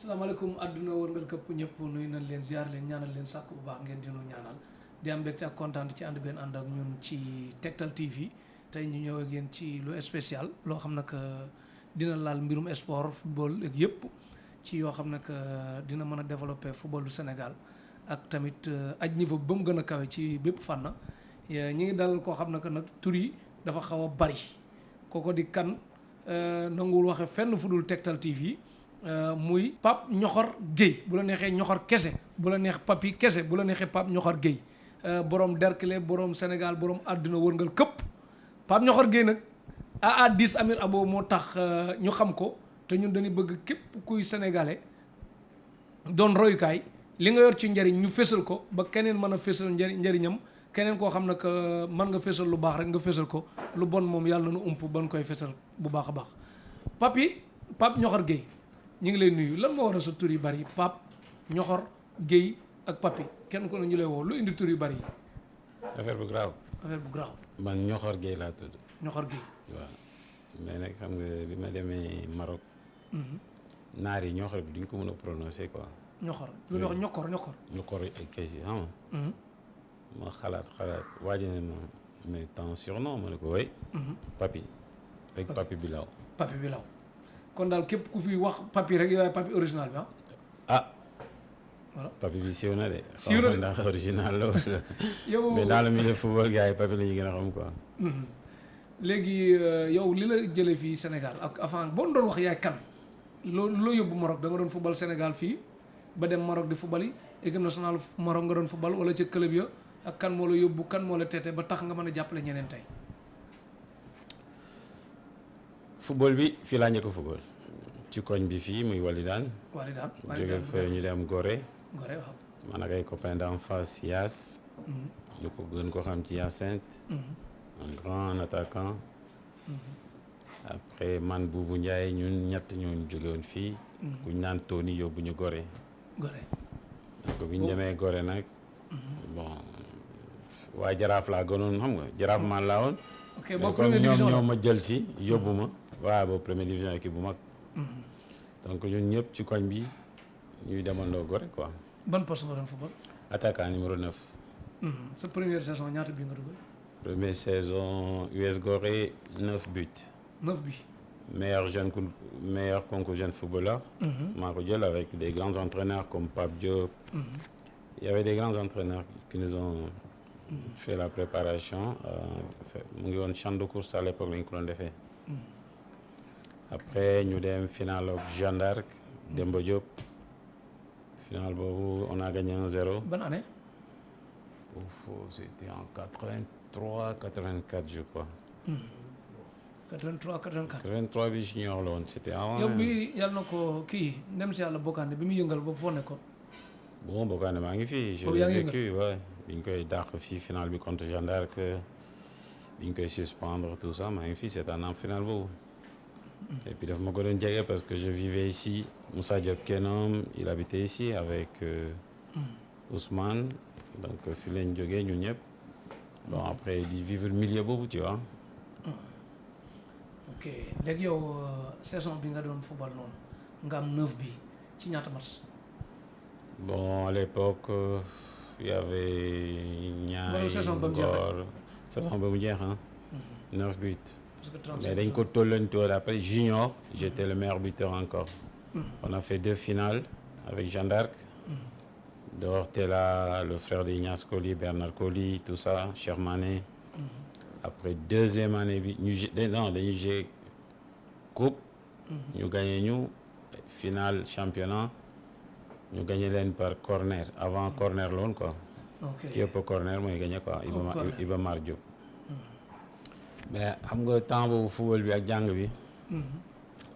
asalaamaaleykum àdduna wërngal këpp ñëpp nuyu nañ leen ziar leen ñaanal leen sàkk bu baax ngeen dinu ñaanal di am mbégte ak kontaan ci ànd benn ànd ak ñun ci Tektal TV tey ñu ñëw ak yéen ci lu spécial loo xam ne que dina laal mbirum sport football ak yëpp ci yoo xam ne que dina mën a développer football du Sénégal ak tamit aj niveau ba mu gën a kawe ci bépp fànn ñi ngi dalal koo xam ne que nag tur yi dafa xaw a bari kooko di kan nanguwul waxe fenn fu dul Tektal TV muy Pape Ñoxor Guèye bu la neexee Ñoxor kese bu la neex Papi kese bu la neexee Pape Ñoxor Guèye borom Derklé borom Sénégal borom àdduna wërngal këpp Pape Ñoxor Guèye nag AA10 Amir Abo moo tax ñu xam ko te ñun dañuy bëgg képp kuy sénégalais doon royukaay li nga yor ci njariñ ñu fésal ko ba keneen mën a fésal njariñam keneen koo xam ne que mën nga fésal lu baax rek nga fésal ko lu bon moom yàlla na nu ump ban koy fésal bu baax a baax Pape Ñoxor Guèye ñu ngi lay nuyu lan moo war a sa tur yu bari Pape Ñoxor Guèye ak Papi kenn ko ne ñu lay woo lu indi tur yu bari yi. affaire bu grave. man Ñoxor Guèye laa tudd. Ñoxor Guèye. waaw mais nag xam nga bi ma demee Maroc. naar yi Ñoxor bi duñ ko mën a prononcer quoi. Ñoxor lu ñuy wax ñokkor. ñokkor ay kay si xam nga. ma xalaat waa ji ne ma mais ton surnom ma ne ko way Papi rek Papi Bilaw. Papi Bilaw kon daal képp ku fi wax Papi rek yow Papi original bi ah. voilà Papi bi siiw na de. siiw na de ndax original la wala. yow mais dans le milieu football gars yi Papi la ñu gën a xam quoi. léegi yow li la jëlee fii Sénégal ak avant boo doon wax yaay kan loo yóbbu Maroc da nga doon football Sénégal fii ba dem Maroc di football yi équipe nationale Maroc nga doon football wala ca club ya ak kan moo la yóbbu kan moo la teete ba tax nga mën a jàppale ñeneen tey. football bi fii laa njëkk a football ci koñ bi fii muy Walidaan. jóge fa ñu dem Gorée. Waaw. man ak ay copains d'enfance Yaas. ñu ko gën ko xam ci Hyacinthe. un grand attaquant. après man Boubou Ndiaye ñun ñett ñooñu jóge woon fii. ku ñu naan Tony yóbbu ñu Gorée. donc bi ñu demee Gorée nag. bon waa Jaraaf laa gënoon xam nga Jaraaf man laa woon. ok boobu première division ñoom ma jël si yóbbu ma. waaw boobu première division équipe bu mag. donc ñun ñëpp ci koñ bi ñuy demandoo Gorée quoi. ban poste nga doon football. attaquant numéro 9. sa première saison ñaata bi nga dugal. première saison US Gorée 9 buts. 9 buts. meilleur concours jeune footballeur. maa ko jël avec des grands entraîneurs comme Pape Diop. Il y avait des grands entraîneurs qui nous ont fait la préparation mu ngi woon champ de course à l'époque la ñu ko doon defee. après ñu dem finale ak Jeanne d'Arc Demba Diop finale boobu on a gagné 1-0. Bonne année. C'était en 83 84 je crois. 83 84. 83 bi junior la woon c'était avant. yow bi yàlla na ko kii ndem si yàlla bokkaande bi mu yëngal boobu foo nekkoon. bon bokkaande maa ngi fii. boobu yaa ngi yëngal j'ai vécu ouais bi ñu koy dàq fii finale bi contre Jeanne d'Arc bi ñu koy suspendre tout ça maa ngi fii c'est en finale boobu. et puis daf ma ko doon jege parce que je vivais ici Moussa Diop Kenom il habitait ici avec Ousmane donc fi lañ jógee ñun ñëpp bon après di vivre milieu boobu tu vois. ok léegi yow saison bi nga doon football noonu nga am 9 bi ci ñaata match. bon à l'époque il y avait ñaari saison ba mu jeex 9 buts. parce que mais dañ ko tollantoo après junior j'étais le meilleur buteur encore. on a fait 2 finales avec Jeanne d'Arc. dehors t'es là le frère de Ignace Coly Bernard Coly tout ça Cheikh Mané. après deuxième année bi dañuy jouer coupe. ñu gagné ñu finale championnat ñu gagné leen par corner avant corner la woon quoi. ok ki ëpp corner mooy gagné quoi. Iba Mar Diop. mais xam nga temps boobu football bi ak jàng bi.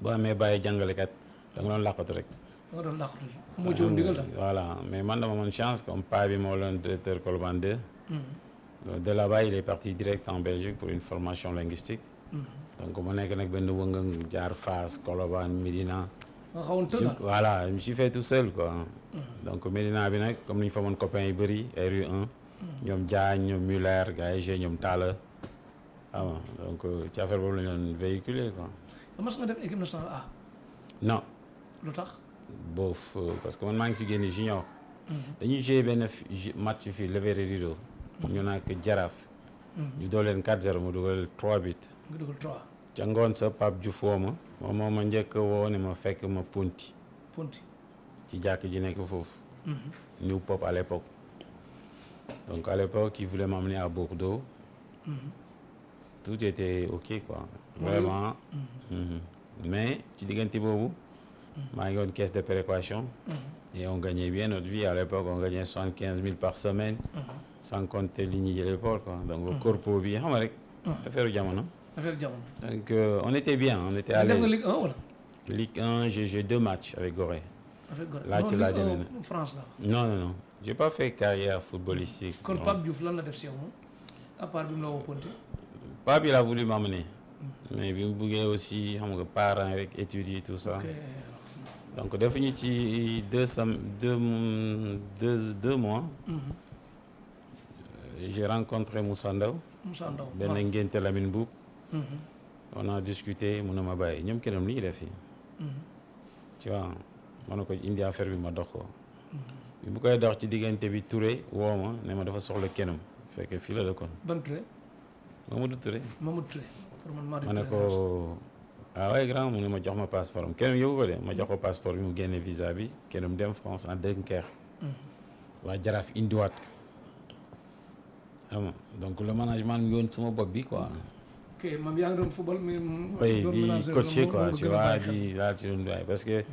boo amee bàyyi jàngalekat da nga doon làqatu rek. da nga doon làqatu moo ci woon ndigal daal. voilà mais man dama amoon chance comme paa bi moo doon directeur Colobane 2. donc de là-bas il est parti direct en Belgique pour une formation linguistique. donc mu nekk nag benn wëngëng jaar Fass Colobane Médina. nga xawoon tënk voilà je me suis fait tout seul quoi. donc Médina bi nag comme ni ñu fa amoon copains yu bëri ay rue 1. ñoom Diagne ñoom Muller gars yi ñoom Talla. donc ci affaire boobu la ñu doon véhiculer quoi. mas nga def équipe nationale A. non. lu tax. boof parce que man maa ngi fi génne junior. dañuy joué benn match fii lever rideau. ñu naan ko Jaraaf. ñu doon leen 4-0 mu dugal 3 buts. nga dugal 3. ca ngoon sa Pape Diouf woo ma moom moo ma njëkk a woo ne ma fekk ma Ponti. ci jàkk ji nekk foofu. New Pop à l'époque. Donc à l'époque, il voulait m'emmener à Bordeaux. Tout était ok quoi. Vraiment. Mais ci diggante boobu. maa ngi woon caisse de péréquation. Et on gagnait bien notre vie à l'époque, on gagnait 75 000 par semaine. Sans compter li ñuy jëlee port quoi. Donc corpo bi xam nga rek. affaire jamono. Donc on était bien, on était à l'aise. Ligue 1 wala. Ligue 1, j'ai joué 2 matchs avec Gorée. Là ci laa demee France la. Non. J'ai pas fait carrière footballistique. Kon Pape Diouf lan la def si yow moom à part bi mu la woo Ponti. Pape il a voulu m'emmener. Mais bi mu buggee aussi xam nga parents rek étudier tout ça. Donc defuñu ci 2 mois. J'ai rencontré Moussa Ndaw. benn ngénte Lamine Boub. On a discuté mu ne ma bàyyi ñoom keneen lu ñu def fii. Tu vois ma ne ko indi affaire bi ma dox ko. bi bu koy dox ci diggante bi Touré woo ma ne ma dafa soxla kenam fekk fii la dëkkoon. ban Touré. Mamadou Touré. ma ne ko ah ouais grand mu ne ma jox ma passeport am kenam yóbbu ko de ma jox ko passeport bi mu génne visa bi kenam dem France en Dunkerque. waa Jaraaf indiwaat ko. xam nga donc le management mu yoon sama bopp bi quoi. ok moom yaa ngi doon football mais. oui di coacher quoi tu vois di laal ci doon doy parce que.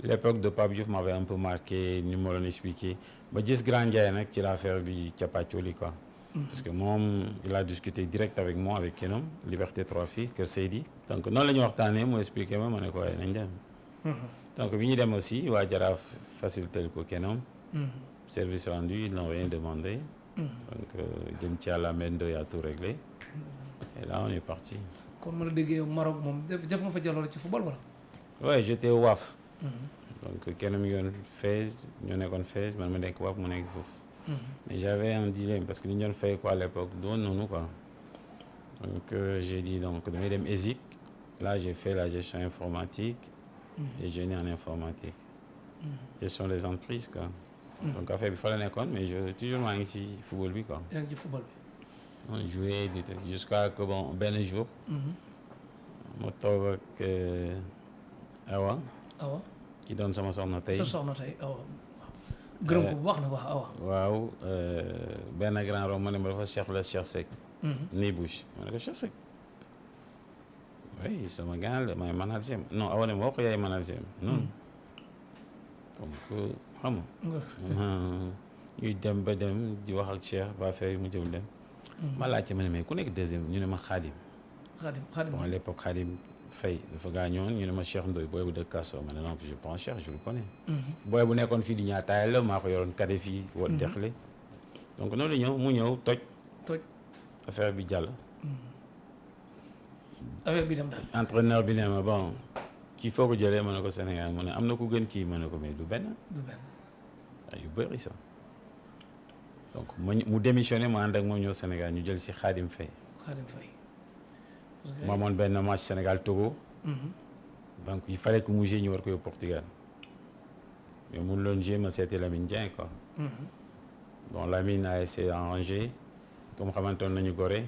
L'époque de Pape Diouf m'avait un peu marqué ni ma doon expliqué ba gis Grand Ndiaye nag ci l'affaire bi capacoli quoi. Parce que moom il a discuté direct avec moi avec Kenom Liberté 3 filles Kër Seydi. Donc noonu la ñu waxtaanee mu expliqué ma ne ko waaye nañ dem. Donc bi ñu dem aussi waa Jaraaf facilité ko Kenom. Service rendu ils n'ont rien demandé. Donc jëm ci yàlla Mendo a tout réglé. Et là on est parti. kon ma la déggee Maroc moom def nga fa jaloore ci football wala. Ouais j'étais au WAF. Donc kenn mi ngi woon Fès ñoo nekkoon Fès man ma nekk WAF mu nekk foofu. Mais j'avais un dilemme parce que li ñu doon fay quoi à l'époque doon noonu quoi. Donc j'ai dit donc damay dem ESIC. Là j'ai fait la gestion informatique. Et génie en informatique. Gestion des entreprises quoi. Donc affaire bi fa la nekkoon mais je toujours maa ngi ci football bi quoi. yaa ngi ci football bi. On jouait jusqu'à que bon benn jour. ma toog ak Awa. ki doon sama soxna tey. sa soxna tey Awa. gërëm ko bu baax na wax Awa. waaw benn grand rond ma ne ma dafa Cheikh Seck. nii Bouche ma ne ko Cheikh Seck. oui sama gars la may manager non Awa ne ma wax ko yaay manager non. donc xam nga. ñuy dem ba dem di wax ak Cheikh ba affaire yi mu jëm dem. ma laajte ma ne mais ku nekk deuxième ñu ne ma Khadim. Bon à l'époque Khadim Faye dafa gaañoon ñu ne ma Cheikh Ndoye booy bu dëkk Kasso ma ne non je prends Cheikh je le connais. booy bu nekkoon fii di ñaataay la maa ko yoroon kade fii wala dexle. donc noonu la ñëw mu ñëw toj. affaire bi jàll. affaire bi dem daal. entraîneur bi ne ma bon kii foo ko jëlee ma ne ko Sénégal mu ne am na ku gën kii ma ne ko mais du benn. yu bëri sax. donc mu démissionné ma ànd ak moom ñëw Sénégal ñu jël si Khadim Faye. ma amoon benn match Sénégal Togo. donc il fallait que mu jouer ñu war ko yóbbu Portugal. mais mu loon jouer ma seeti Lamine Dieng quoi. bon Lamine a essayé d'arranger comme xamantoon nañu Gorée.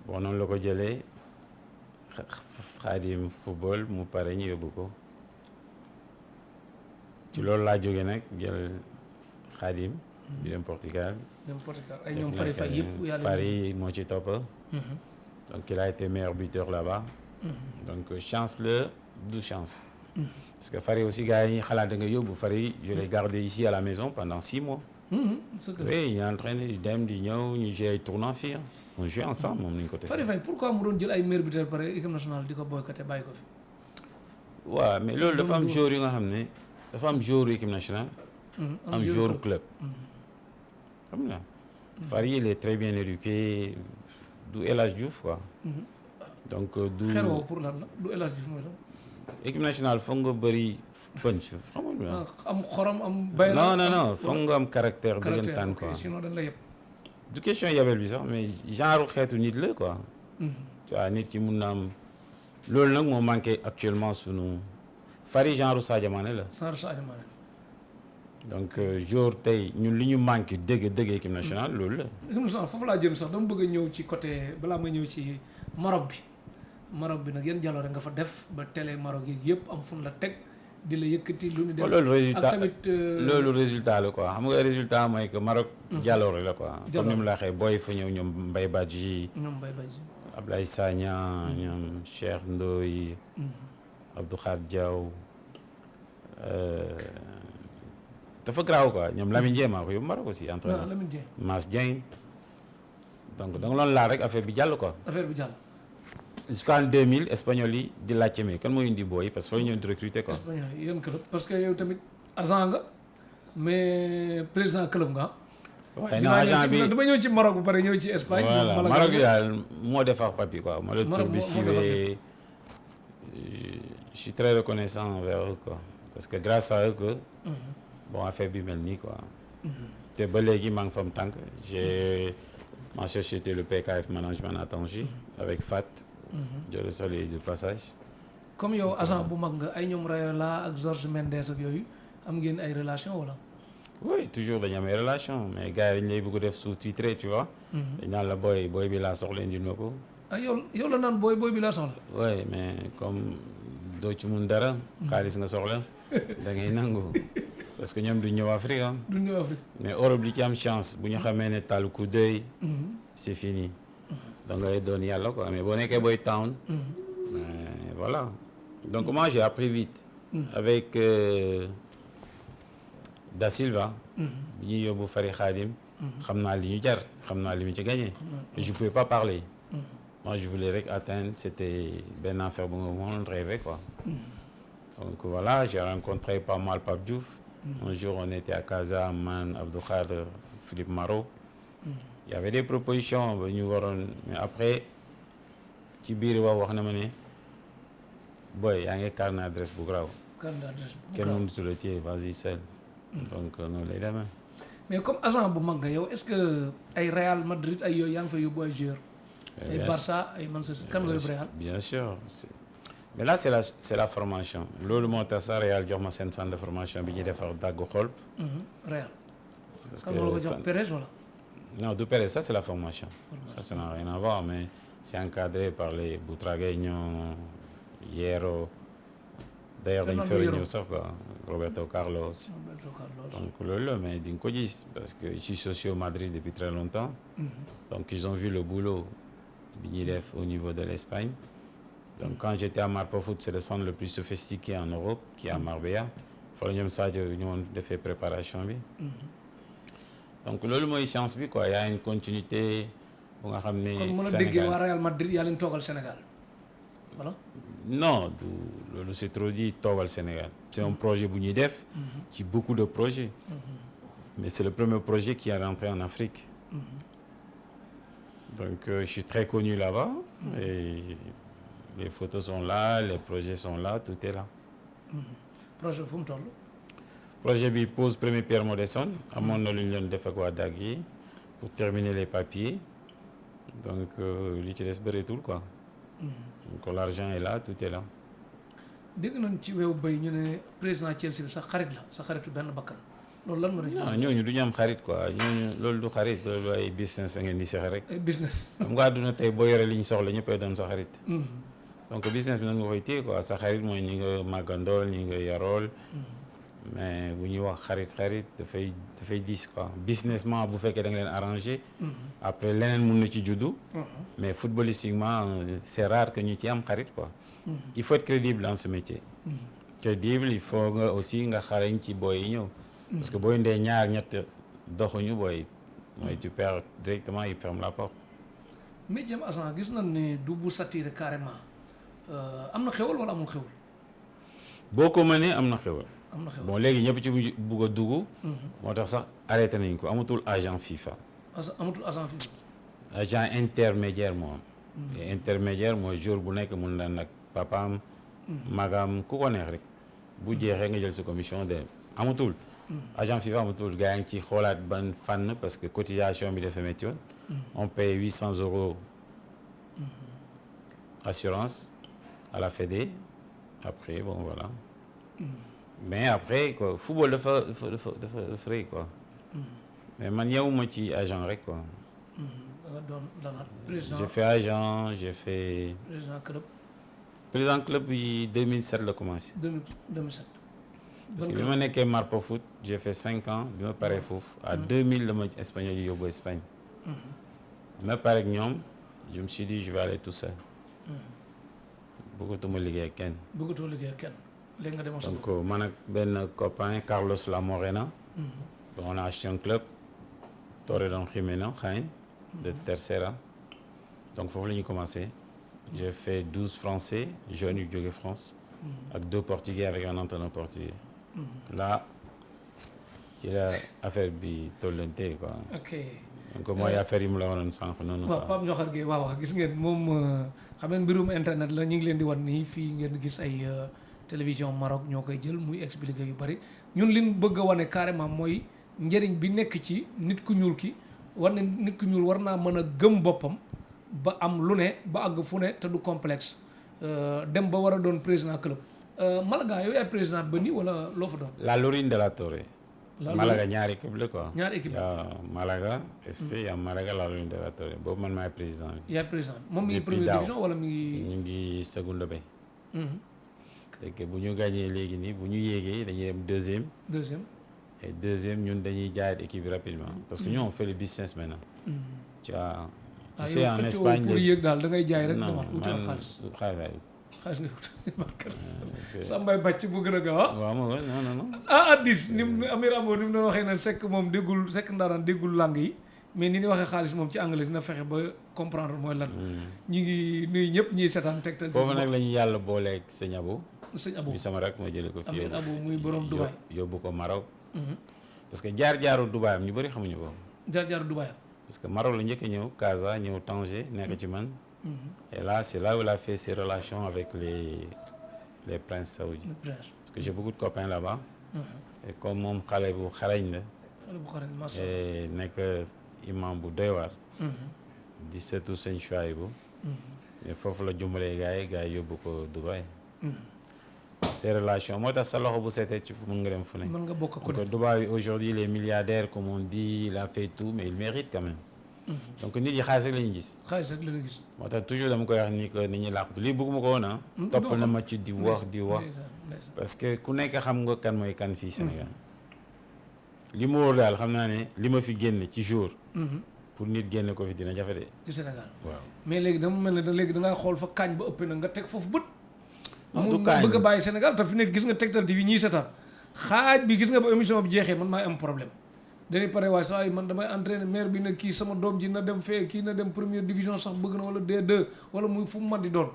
bon noonu la ko jëlee Khadim football mu pare ñu yóbbu ko. ci loolu laa jógee nag jël Khadim. di dem Portugal. ay ñoom Fary Faye yëpp. Fary moo ci topp. donc il a été meilleur buteur là-bas. donc chance la du chance. parce que Fary aussi gars yi xalaat da nga yóbbu Fary je l'ai gardé ici à la maison pendant 6 mois. oui ñu entraîné di dem di ñëw ñu joué ay tournois fii on joué ensemble moom nañu ko testé. Fary Faye pourquoi mu doon jël ay meilleur buteur pare équipe nationale di ko boycotté bàyyi ko fi. waaw mais loolu dafa am joueur yu nga xam ne dafa am joueur équipe nationale. am joueur club. xam nga Fary il est très bien éduqué du El Hadj Diouf quoi. donc du xel woo pour lan la du El Hadj Diouf mooy lan. équipe nationale foog nga bëri punch xam nga. am xorom am. bay non foog nga am caractère dëggantaan quoi. sinon dañ la yëpp. du question yabel bi sax mais genre xeetu nit la quoi. tu vois nit ki mun na am loolu nag moo manqué actuellement sunu Fary genre Sadio Mané la. sans Sadio Mané. donc jour tey ñun li ñu manqué dëgg équipe nationale loolu la. équipe nationale foofu laa jëm sax dama bëgg a ñëw ci côté balaa ma ñëw ci Maroc bi nag yan jaloore nga fa def ba télé Maroc yi yëpp am fun la teg di la yëkkati lu ñu def. loolu résultat ak tamit loolu résultat la quoi xam nga résultat mooy que Maroc. jaloore la quoi. comme ni mu la waxee booy fa ñëw ñoom Mbaye Badji. Ablaye Sagna ñoom Cheikh Ndoye. Abdou Khad Diaw. dafa garaaw quoi ñoom Lamine Dieng maa ko yóbbu Maroc aussi. entraîneur Lamine Dieng Mass Dieng. donc da nga loon laal rek affaire bi jàll quoi. affaire bi jàll. jusqu'en 2000 espagnol yi di laajte mais kan moo indi booy parce que fa ñëw di recruter quoi. espagnol yi yéen club parce que yow tamit agent nga mais président club nga. waaye non agent bi dama ñëw ci Maroc bu pare ñëw ci Espagne. voilà Maroc yi daal moo defar papier quoi. ma la tur bi siwee je suis très reconnaissant envers eux quoi parce que grâce à eux que. bon affaire bi mel nii quoi. te ba léegi maa ngi fa am tànk j'ai ma société le PKF management à Tanger avec Fat. je le salue de passage. comme yow agent bu mag nga ay ñoom Rayola ak Georges Mendes ak yooyu am ngeen ay relation wala. oui toujours dañu am ay relation mais gars yi dañu lay bëgg def sous-titré tu vois. dañ naan la booy bi laa soxla indil ma ko. ah yow la naan booy bi laa soxla. oui mais comme doo ci mun dara. xaalis nga soxla da ngay nangu. parce que ñoom duñ ñëw Afrique ah. duñ ñëw Afrique. mais Europe li ci am chance bu ñu xamee ne taal coup d'œil. c'est fini. da ngay doon yàlla quoi mais boo nekkee boy town. voilà donc moi j'ai appris vite. avec Da Silva. bi ñuy yóbbu Fary Khadim. xam naa li ñu jar xam naa li mu ci gagné. je pouvais pas parler. moi je voulais rek atteindre c'était benn affaire bu nga mënoon rêver quoi. donc voilà j'ai rencontré pas mal Pape Diouf. Un jour, on était à Casa, man, Abdou Khadr, Philippe Marot. Il y avait des propositions, mais après, ci biir wax na ma ne boy yaa ngi carnet d'adresse bu grave. carnet d'adresse bu grave kenn mënut la téye vas-y seul. donc noonu lay demee. mais comme agent bu mag nga yow est-ce que ay Real Madrid ay yooyu yaa ngi fa yóbbu ay joueurs. ay Barça ay Manchester kan nga yóbbu Real. bien sûr. mais là c'est la formation loolu moo tax sax Real jox ma seen centre de formation bi ñuy defar daggu xol. Real. parce que kan moo la ko jox Pérez wala. non du Pérez ça c'est la formation. ça n'a rien à voir mais c'est encadré par les Butragueño Hierro. d'ailleurs dañu fere ñëw sax quoi Roberto Carlos. donc loolu la mais di nga ko gis parce que je suis socio au Madrid depuis très longtemps. donc ils ont vu le boulot bi ñuy def au niveau de l'Espagne. donc quand j'étais à Marpa Foot c'est le centre le plus sophistiqué en Europe qui est à Marbella fa la ñoom Sadio ñoom defee préparation bi. donc loolu mooy chance bi quoi y a une continuité bu nga xam ne. kon mën a déggee waa Real Madrid yaa leen toogal Sénégal voilà. non du loolu c'est trop dit toogal Sénégal c'est un projet bu ñuy def. ci beaucoup de projets. mais c'est le premier projet qui est rentré en Afrique. donc je suis très connu là-bas. et les photos sont là les projets sont là tout est là. projet fu mu toll. projet bi pose première pierre moo desoon amoon na lu ñu leen def ak waa DAG yi pour terminer les papiers donc li ci des bëreetul quoi. donc l'argent est là tout est là. dégg nañ ci weewu bay ñu ne président Chelsea bi sa xarit la sa xaritu benn bakkan loolu lan moo. non ñooñu du ñu am xarit quoi ñooñu loolu du xarit loolu ay business ngeen di sexe rek. ay business. xam nga àdduna tey boo yore li ñu soxla ñëppay doon sa xarit. donc business bi nan nga koy téye quoi sa xarit mooy ñi nga màggandool ñi nga yarool. mais bu ñuy wax xarit dafay diis quoi businessment bu fekkee da nga leen arrangé. après leneen mun na ci juddu. mais footballistiquement c'est rare que ñu ci am xarit quoi. il faut être crédible dans ce métier. crédible il faut nga aussi nga xarañ ci booy yi ñëw. parce que booy ndee ñaar ñett doxuñu booy mooy tu perds directement il ferme la porte. mais jëm agent gis nañ ne du bu saturé carrément am na xewal wala amul xewal. boo ko mënee am na xewal. am na xewal bon léegi ñëpp ci bugg a dugg. moo tax sax arrêté nañ ko amatul agent FIFA. amatul agent FIFA. agent intermédiaire moo am. et intermédiaire mooy jour bu nekk mun na nag papaam. magam ku ko neex rek. bu jeexee nga jël sa commission de amatul. agent FIFA amatul gars yi ngi ci xoolaat ban fànn parce que cotisation bi dafa métti woon. on paye 800 € assurance à la Fédé après bon voilà. mais après quoi football dafa rëy quoi. mais man yewuma ci agent rek quoi. da nga doon danaat président. j'ai fait agent j'ai fait. président club yi 2007 la commencé. 2007. parce que bi ma nekkee Marpo Foot j'ai fait 5 ans bi ma paree foofu à 2000 la ma espagnol yi yóbbu Espagne. bi ma paree ak ñoom je me suis dit je vais aller tout seul. bëggatuma liggéey ak kenn. bëggatoo liggéey ak kenn léegi nga demoon sa donc man ak benn copain Carlos La Morena. on a acheté un club. Torredón Jimeno Jaén de Tercera. donc foofu la ñuy commencé. j'ai fait 12 Français jeunes yu jóge France. ak 2 Portugais avec un entraîneur portugais. là ci la affaire bi tollante quoi. ok donc mooy affaire yi mu la waroon sànq noonu. waaw Pape Ndiokhoune Gueye waaw gis ngeen moom xam ngeen mbirum internet la ñu ngi leen di wan nii fii ngeen gis ay télévision Maroc ñoo koy jël muy expliquer yu bari ñun liñ bëgg a wane carrément mooy njëriñ bi nekk ci nit ku ñuul ki war na nit ku ñuul war naa mën a gëm boppam ba am lu ne ba àgg fu ne te du complexe dem ba war a doon président club Malaga yow yaay président ba nii wala loo fa doon. La Lorine de la Torre. Malaga ñaari équipe la quoi. ñaari équipe la Malaga FC y a Malaga La Lorine de la Torre boobu man maay président bi. yaay président moom mi ngi première division wala mi ngi. ñu ngi seconde B. te bu ñu gagné léegi nii bu ñu yéegee dañuy dem deuxième. et deuxième ñun dañuy jaayat équipe bi rapidement parce que ñun on fait le business maintenant. tu vois. tu sais en Espagne pour yéeg daal da ngay jaay rek. non man xaalis nga wut. Sambay bàcc bu gën a gaaw ah. waaw non. Addis ni mu Amir Amo ni mu doon waxee ne Seck moom déggul Seck ndaaraan déggul langue yi mais ni ñu waxee xaalis moom ci anglais dina fexe ba comprendre mooy lan. ñu ngi nuyu ñëpp ñuy seetaan Tektal. foofu nag la ñu yàlla booleeg sëñ Abo. sëñ Abo bi sama rek moo jëlee ko fii. Amir Abo muy borom Dubaï. yóbbu ko Maroc. parce que jaar-jaaru Dubaï am ñu bëri xamuñu ko. jaar-jaaru Dubaï am. parce que Maroc la njëkk a ñëw Casa ñëw Tanger nekk ci man. et là c'est là où il a fait ses relations avec les princes saoudiens. parce que j'ai beaucoup de copains là-bas. et comme moom xale bu xarañ la. xale bu xarañ macha et nekk imam bu doy waar. di seetu sëñ Chouaïbou. mais foofu la jumbalee gars yi yóbbu ko Dubaï. ces relations moo tax sa loxo bu seetee ci mën nga dem fu ne. mën nga bokk ko donc Dubaï aujourd'hui les milliardaires comme on dit il a fait tout mais il mérite quand même. donc nit yi xaalis rek la ñu gis. xaalis rek la ñu gis. moo tax toujours dama koy wax ni que nit ñi làqatu lii bëgguma ko woon ah. topp na ma ci di wax parce que ku nekk xam nga kan mooy kan fii Sénégal. li mu wóor daal xam naa ne li ma fi génne ci jour. pour nit génne ko fi dina jafe de. ci Sénégal waaw. mais léegi dama mel ne léegi da ngaa xool fa kaañ ba ëppee na nga teg foofu bët. du kaañ bëgg a bàyyi Sénégal te fi nekk gis nga Tektal TV ñii seetaan xaaj bi gis nga ba émission bi jeexee man maay am problème. dañuy pare waaye saa yi man damay entraîner maire bi ne kii sama doom ji na dem fee kii na dem première division sax bëgg na wala D2 wala muy fu mu mat di doon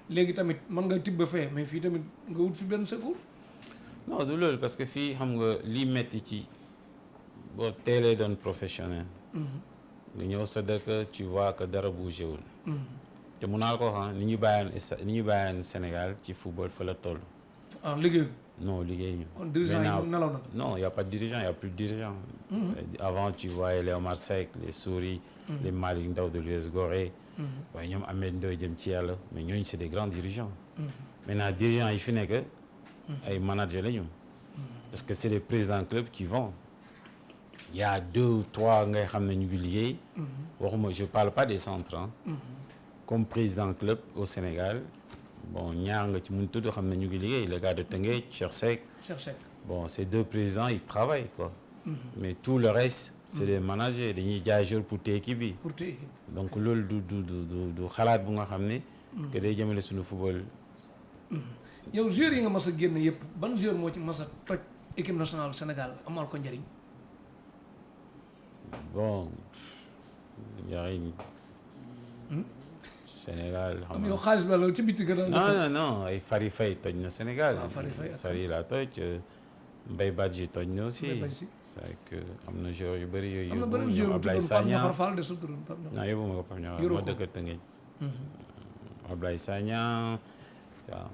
léegi tamit man nga tibb fee mais fii tamit nga wut fi benn secours. non du loolu parce que fii xam nga lii metti ci boo teelee doon professionnel. nga ñëw sa dëkk tu vois que dara bougé wul. te mun naa ko wax ni ñu bàyyoon Sénégal ci football fa la toll. ah liggéey. non liggéey ñu. kon dirigeant yi nelaw na. non y' a pas de dirigeant y' a plus de dirigeant. avant tu voyais les Omar Seck les Souris. les Malick Ndaw de l'US Gorée. waaye ñoom Ahmed Ndoye jëm ci yàlla mais ñooñu c' est des grands dirigeants. maintenant dirigeants yi fi nekk. ay managers la ñu. parce que c' est les présidents club qui vont. y' a 2 ou 3 ngay xam ne ñu ngi liggéey. waxuma je parle pas des centres hein. comme président club au Sénégal. bon ñaar nga ci mun tudd xam ne ñu ngi liggéey les gars de Teungueth Cheikh Seck. bon ces 2 présidents ils travaillent quoi. mais tout le reste c'est des managers dañuy jaay jour pour téye équipe bi. donc loolu du xalaat bu nga xam ne. que day jëmale suñu football. yow joueurs yi nga mas a génn yëpp ban joueur moo ci mas a toj équipe nationale Sénégal amal ko njëriñ. bon njëriñ. Sénégal xam nga yow xaalis bi la ci biti gën a. non ay Fary Faye toj na Sénégal. waaw Fary Faye Fary la toj Mbaye Badji toj na aussi. c'est que am na joueurs yu bëri yooyu. am na beneen joueur bu tuddoon Pape Ndiakhar Fall de sul turoon Pape Ndiakhar. non yóbbu ma ko Pape Ndiakhar ma dëkk Tëngéej. Ablaye Sagna waaw.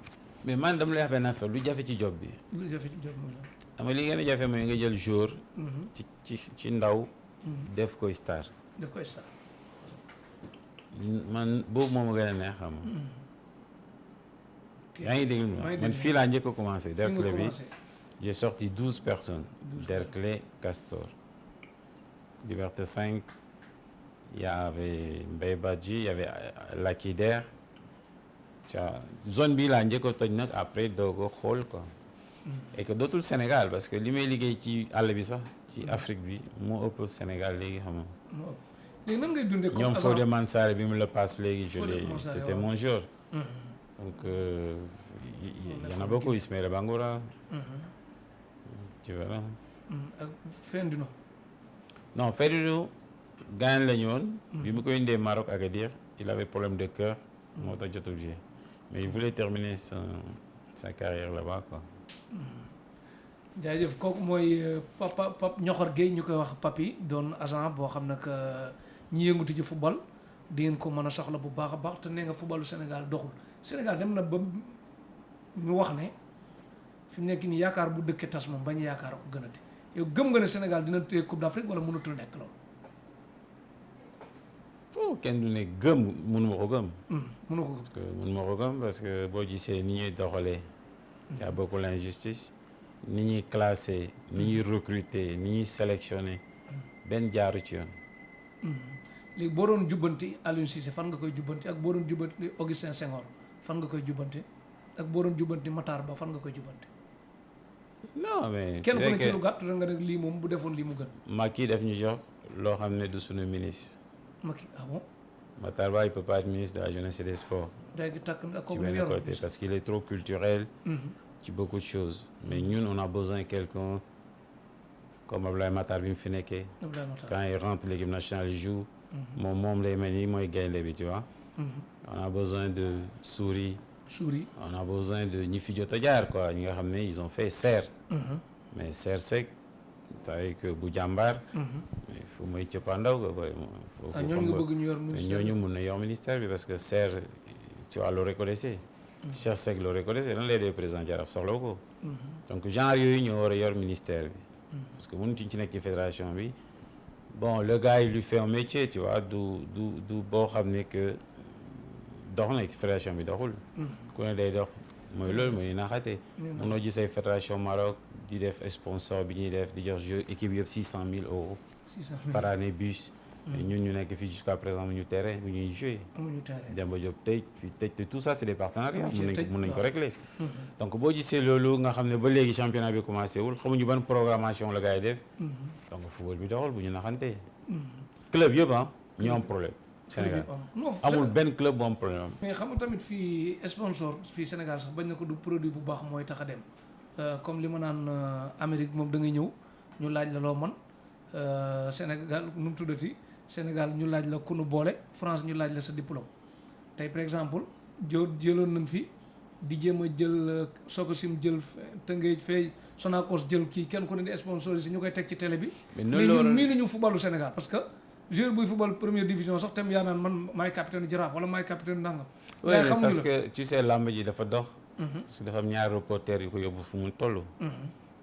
mais man dama lay wax benn affaire lu jafe ci job bi. lu jafe ci job mooy xam nga li gën a jafe mooy nga jël jour. ci ndaw. def koy star. man boobu moom a gën a neex xam yaa ngi déglu man fii laa njëkk a commencé. Derklé bi j'ai sorti 12 personnes. Derklé Castor. Liberté 5 il y avait Mbaye Badji il y avait Lakider. zone bi laa njëkk a toj nag après doo ko xool quoi. et que dootul Sénégal parce que li may liggéey ci àll bi sax ci Afrique bi moo ëpp Sénégal léegi xam nga. léegi nan ngay dundee comme ñoom Fodé Mansare bi mu la passe léegi c'était mon jour. donc y en a beaucoup Ismaïla Bangoura. tu vois. ak Fendino. non Fendino gaañ la ñu woon. bi mu koy indee Maroc Agadir il avait problème de cœur. moo tax jotul jouer mais il voulait terminer sa carrière là-bas quoi. jaajëf kooku mooy Papa Ñoxor Gueye ñu koy wax Papi doon agent boo xam ne que ñi yëngatu ci football di ngeen ko mën a soxla bu baax a baax te nee nga footballu Sénégal doxul Sénégal dem na ba mu wax ne fi mu nekk nii yaakaar bu dëkkee tas moom bañ yaakaar ko gënati yow gëm nga ne Sénégal dina téye Coupe d'Afrique wala mënatul nekk loolu. oh kenn du ne gëm mënuma ko gëm. mënu ko gëm parce que mënuma ko gëm parce que boo gisee ni ñuy doxalee. y a beaucoup l'injustice. ni ñuy classé ni ñuy recruter ni ñuy sélectionné benn jaaru ci yoon. léegi boo doon jubbanti Aliou Cissé fan nga koy jubbanti ak boo doon jubbanti Augustin Senghor fan nga koy jubbanti ak boo doon jubbanti Matar Ba fan nga koy jubbanti. non mais kenn ku ne ci lu gàtt da nga ne lii moom bu defoon lii mu gën. Macky def ñu jox loo xam ne du sunu ministre. Macky ah bon. Matar Ba il peut pas être ministre de la jeunesse et des sports. léegi takk na ci benn côté parce qu'il est trop culturel. ci beaucoup de choses mais ñun on a besoin de quelqu'un comme Abdoulaye Matar bi mu fi nekkee. quand il rentre l'équipe nationale il joue. moom lay mel ni mooy gaynde bi tu vois. on a besoin de Souris. on a besoin de ñi fi jot a jaar quoi ñi nga xam ne ils ont fait serre. mais serre sec ça veut dire que bu jàmbaar. mais il faut mooy cëppaandaw ko boy. ñooñu nga bëgg ñu yor ministère ñooñu mun na yor ministère bi parce que serre tu vois loo reconnaissé. Cheikh Seck loo reconnaissé lan lay dee président Jaraaf soxla ko. donc genre yooyu ñoo war a yor ministère bi. parce que mënuñ ci nekk ci fédération bi bon le gars il lui fait un métier tu vois du boo xam ne que dox na ci fédération bi doxul. ku ne day dox mooy loolu mooy naxate. mënoo gis ay fédération Maroc di def sponsor bi ñuy def di jox jeu équipe yëpp 600 000 euros. 600 000 par année bus. ñun ñu nekk fii jusqu'à présent mu ñu terrain bu ñuy jouer. amuñu terrain Demba Diop tëj tout ça c'est des partenariats. mën nañ ko régler. donc boo gisee loolu nga xam ne ba léegi championnat bi commencé wul xamuñu ban programmation la gars yi def. donc football bi doxul bu ñu naxantee. club yëpp ñoo am problème. Sénégal amul benn club bu am problème. mais xam nga tamit fii sponsor fii Sénégal sax bañ na ko du produit bu baax mooy tax a dem comme li ma naan Amérique moom da ngay ñëw ñu laaj la loo mën Sénégal nu mu tuddati. Sénégal ñu laaj la ku nu boole France ñu laaj la sa diplôme tey par exemple jëloon nañ fi di jéem a jël Sococim jël Tëngéej fee Sonacos jël kii kenn ku ne di sponsorisé ñu koy teg ci télé bi. mais ñun miinuñu footballu Sénégal parce que joueur buy football première division sax tam yaa naan man maay capitaine Jaraaf wala maay capitaine Nangam. oui parce que tu sais làmb ji dafa dox. parce que dafa am ñaari reporter yu ko yóbbu fu mu toll.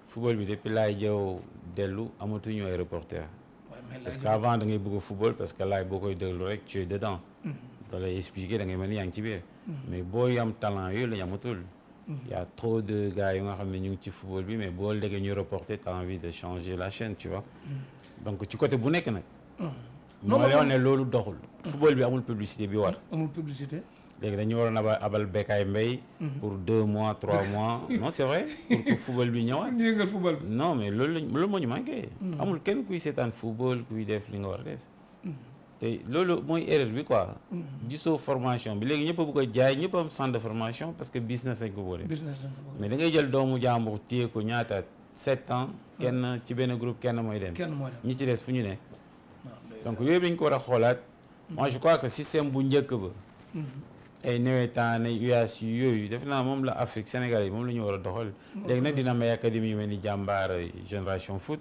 football bi depuis laay jëw dellu amatuñu ay reporter parce que avant da ngay bëgg football parce que laay boo koy déglu rek tu es dedans. da lay expliquer da ngay mel ni yaa ngi ci biir. mais boo am talent yooyu la ñu amatul. y a trop de gars yu nga xam ne ñu ngi ci football bi mais boo léegi ñu reporter t'as envie de changer la chaîne tu vois. donc ci côté bu nekk nag. moo lay wax ne loolu doxul. football bi amul publicité bi war. amul publicité. léegi dañu waroon abal Bécaye Mbaye pour 2 mois 3 mois non c'est vrai pour que football bi ñëwaat. ñu yëngal football bi. non mais loolu moo ñu manqué. amul kenn kuy seetaan football kuy def li nga war a def. te loolu mooy erreur bi quoi. gisoo formation bi léegi ñëpp a bëgg a jaay ñëpp am centre de formation parce que business lañ ko boole. mais da ngay jël doomu jàmbur téye ko ñaata 7 ans. kenn ci benn groupe kenn mooy dem. ñi ci des fu ñu ne. donc yooyu dañ ko war a xoolaat. moi je crois que système bu njëkk ba. ay nawetaan ay UAS yooyu def naa moom la Afrique Sénégal yi moom la ñu war a doxal. léegi nag dina may académie yu mel ni jàmbaar génération foot.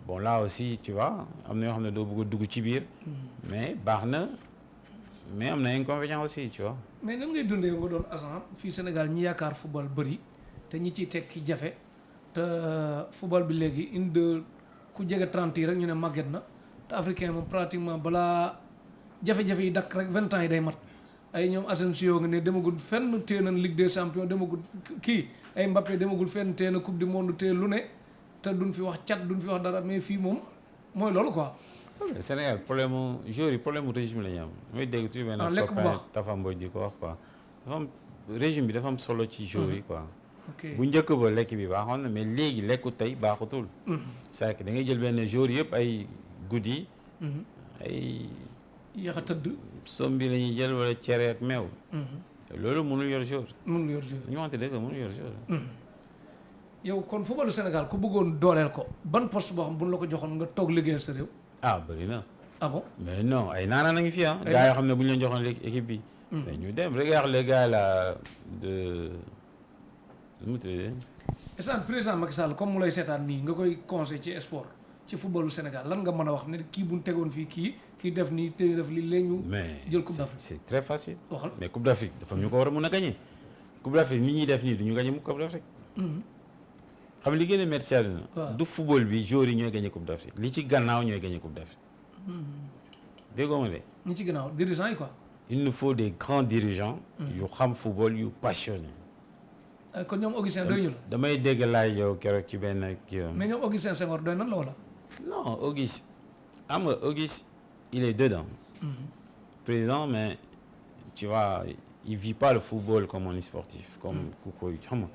bon là aussi tu vois am na yoo xam ne doo bëgg a dugg ci biir. mais baax na mais am na inconvénient aussi tu vois. mais nan ngay dundee nga doon agent fii Sénégal ñi yaakaar football bëri te ñi ciy tekki jafe te football bi léegi ku jege 30 yi rek ñu ne màgget na te africain moom pratiquement balaa jafe-jafe yi dakk rek 20 ans yi day mat. ay ñoom Asensio nga ne demagul fenn téye na Ligue des Champions demagul kii ay Mbappé demagul fenn téye na Coupe du Monde téye lu ne te duñ fi wax cat duñ fi wax dara mais fii moom mooy loolu quoi. Sénégal problème mu joueurs yi problème mu régime la ñu am. mooy dégg tuuti benn copain Tafa Mbodj di ko wax quoi dafa am régime bi dafa am solo ci joueurs yi quoi. bu njëkk ba lekk bi baaxoon na mais léegi lekku tey baaxutul. c'est que da ngay jël benn joueurs yëpp ay guddi. ay. yéex a tëdd. somme bi la ñuy jël wala cere ak meew. loolu mënul yor joueur. mënul yor joueur ñu waxante dëgg mënul yor joueur. yow kon footballu Sénégal ku bëggoon dooleel ko ban poste boo xam bu ñu la ko joxoon nga toog liggéeyal sa réew. ah bëri na. ah bon mais non ay naanaan a ngi fi ah. gars yoo xam ne bu ñu leen joxoon équipe bi. dañu dem regarde les gars là de nu mu tuddee. est-ce que président Macky Sall comme mu lay seetaan nii nga koy conseil ci sport ci footballu Sénégal lan nga mën a wax ne kii bu ñu tegoon fii kii def nii te def li léegi ñu jël coupe d'Afrique. c'est très facile. waxal mais coupe d'Afrique dafa ñu ko war a mën a gagner. coupe d'Afrique ni ñuy def nii du ñu gagner mu coupe d'Afrique. xam li gën a métti ci àdduna du football bi joueurs yi ñooy gagner coupe d'Afrique li ci gannaaw ñooy gagner coupe d'Afrique. déggoo ma de. ñi ci gannaaw dirigeants yi quoi. il nous faut des grands dirigeants. yu xam football yu passionnés. kon ñoom Augustin doy ñu la. damay dégg laaj yow keroog ci benn kii. mais ñoom Augustin Senghor doy nan la wala. non Auguste xam nga Auguste il est dedans. président mais tu vois il vit pas le football comme un sportif comme ku koy xam nga.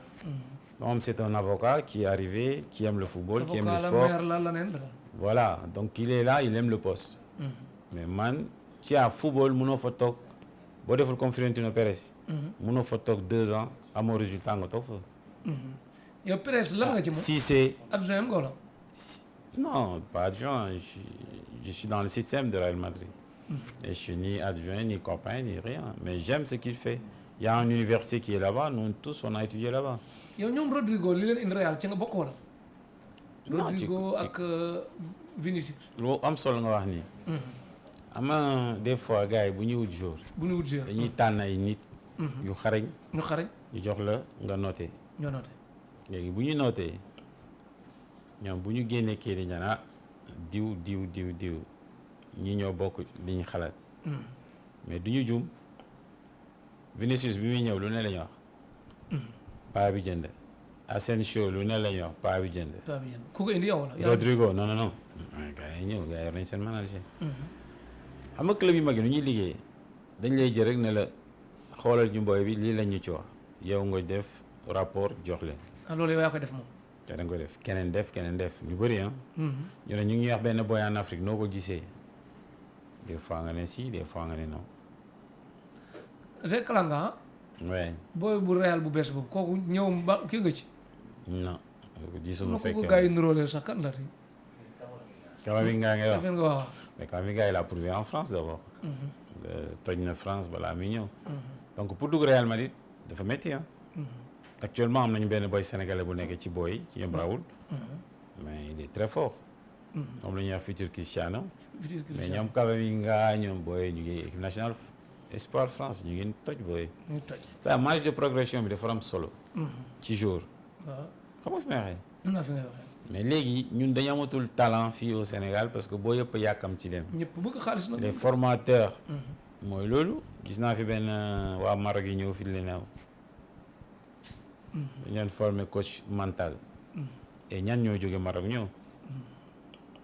donc c'est un avocat qui est arrivé qui aime le football. qui aime le sport voilà donc il est là il aime le poste. mais man ci à football mënoo fa toog boo deful comme Florentino Pérez. mënoo fa toog 2 ans amoo résultat nga toog fa. yow Pérez lan nga ci moom. si c'est adjoint nga wala. non pas adjoint je suis dans le système de Real Madrid. et je suis ni adjoint ni copain ni rien mais j'aime ce qu'il fait. il y a une université qui est là-bas nous tous on a étudié là-bas. yow ñoom Rodrigo li leen indi Real ci nga bokk wala. Rodrigo ak Vinicius. lu am solo nga wax nii. am na des fois gars yi bu ñuy wut jour. dañuy tànn ay nit. yu xarañ. ñu jox la nga noté. ñoo noté. léegi bu ñu noté ñoom bu ñu génnee kii di ñaan diw ñi ñoo bokk li ñu xalaat. mais du ñu juum Vinicius bi muy ñëw lu ne la ñu wax. paa bi jënd. Asensio lu ne la ñu wax paa bi jënd. ku ko indi yow wala. Rodrigo non. gars yi ñëw gars yi yor nañ seen manager. xam nga club yu mag yi nu ñuy liggéey dañ lay jël rek ne la xoolal ñu mbooy bi lii lañ ñu ci wax yow nga def rapport jox leen. loolu yow yaa koy def moom. te da nga koy def keneen def ñu bëri ah. ñu ne ñu ngi ñuy wax benn boy en Afrique noo ko gisee des fois nga ne si des fois nga ne non. c'est Kalanga. oui. booy bu Real bu bees boobu kooku ñëwam ba kii nga ci. non. gisuma fekkee ko gars yi niróoleel sax kan la tey. Camavinga nga wax waaw. mais Camavinga il a prouvé en France d'abord. toj na France balaa muy ñëw. donc pour dugg Real Madrid dafa métti ah. actuellement am nañu benn boy sénégalais bu nekk ci boy ci ñoom Raoul. mais il est très fort. moom la ñuy wax futur Cristiano. mais ñoom Camavinga ñoom boy ñu ngi équipe nationale espoir France ñu ngi toj boy. ñu toj ça marge de progression bi dafa am solo. ci jour. waaw xam nga fi may waxee. am naa fi ngay waxee. mais léegi ñun dañu amatul talent fii au Sénégal parce que boo yëpp yàkkam ci leen. ñëpp bëgg xaalis nag. les formateurs. mooy loolu gis naa fi benn waa Maroc yi ñëw fi leen dañu leen former coach mental. et ñan ñoo jóge Maroc ñëw.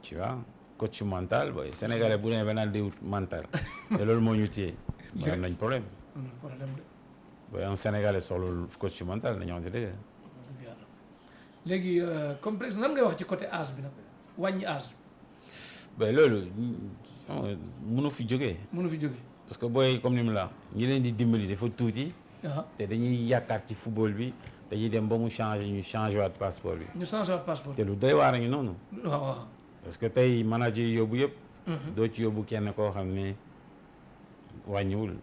tu vois coach mental booy sénégalais bu ne ba naan di wut mental. te loolu moo ñu téye. mooy am nañ problème. problème de. booy un sénégalais soxla coach mental nañu waxante dëgg. léegi complexe nan ngay wax ci côté âge bi nag wàññi âge. ba loolu mënu fi jógee. mënu fi jógee. parce que booy comme ni mu la ñi leen di dimbali dafa tuuti. te dañuy yaakaar ci football bi dañuy dem ba mu changé ñu changé waat passeport bi. ñu changé waat passeport te lu doy waar a ngi noonu. waaw. parce que tey manager yi yóbbu yëpp. doo ci yóbbu kenn koo xam ne wàññiwul.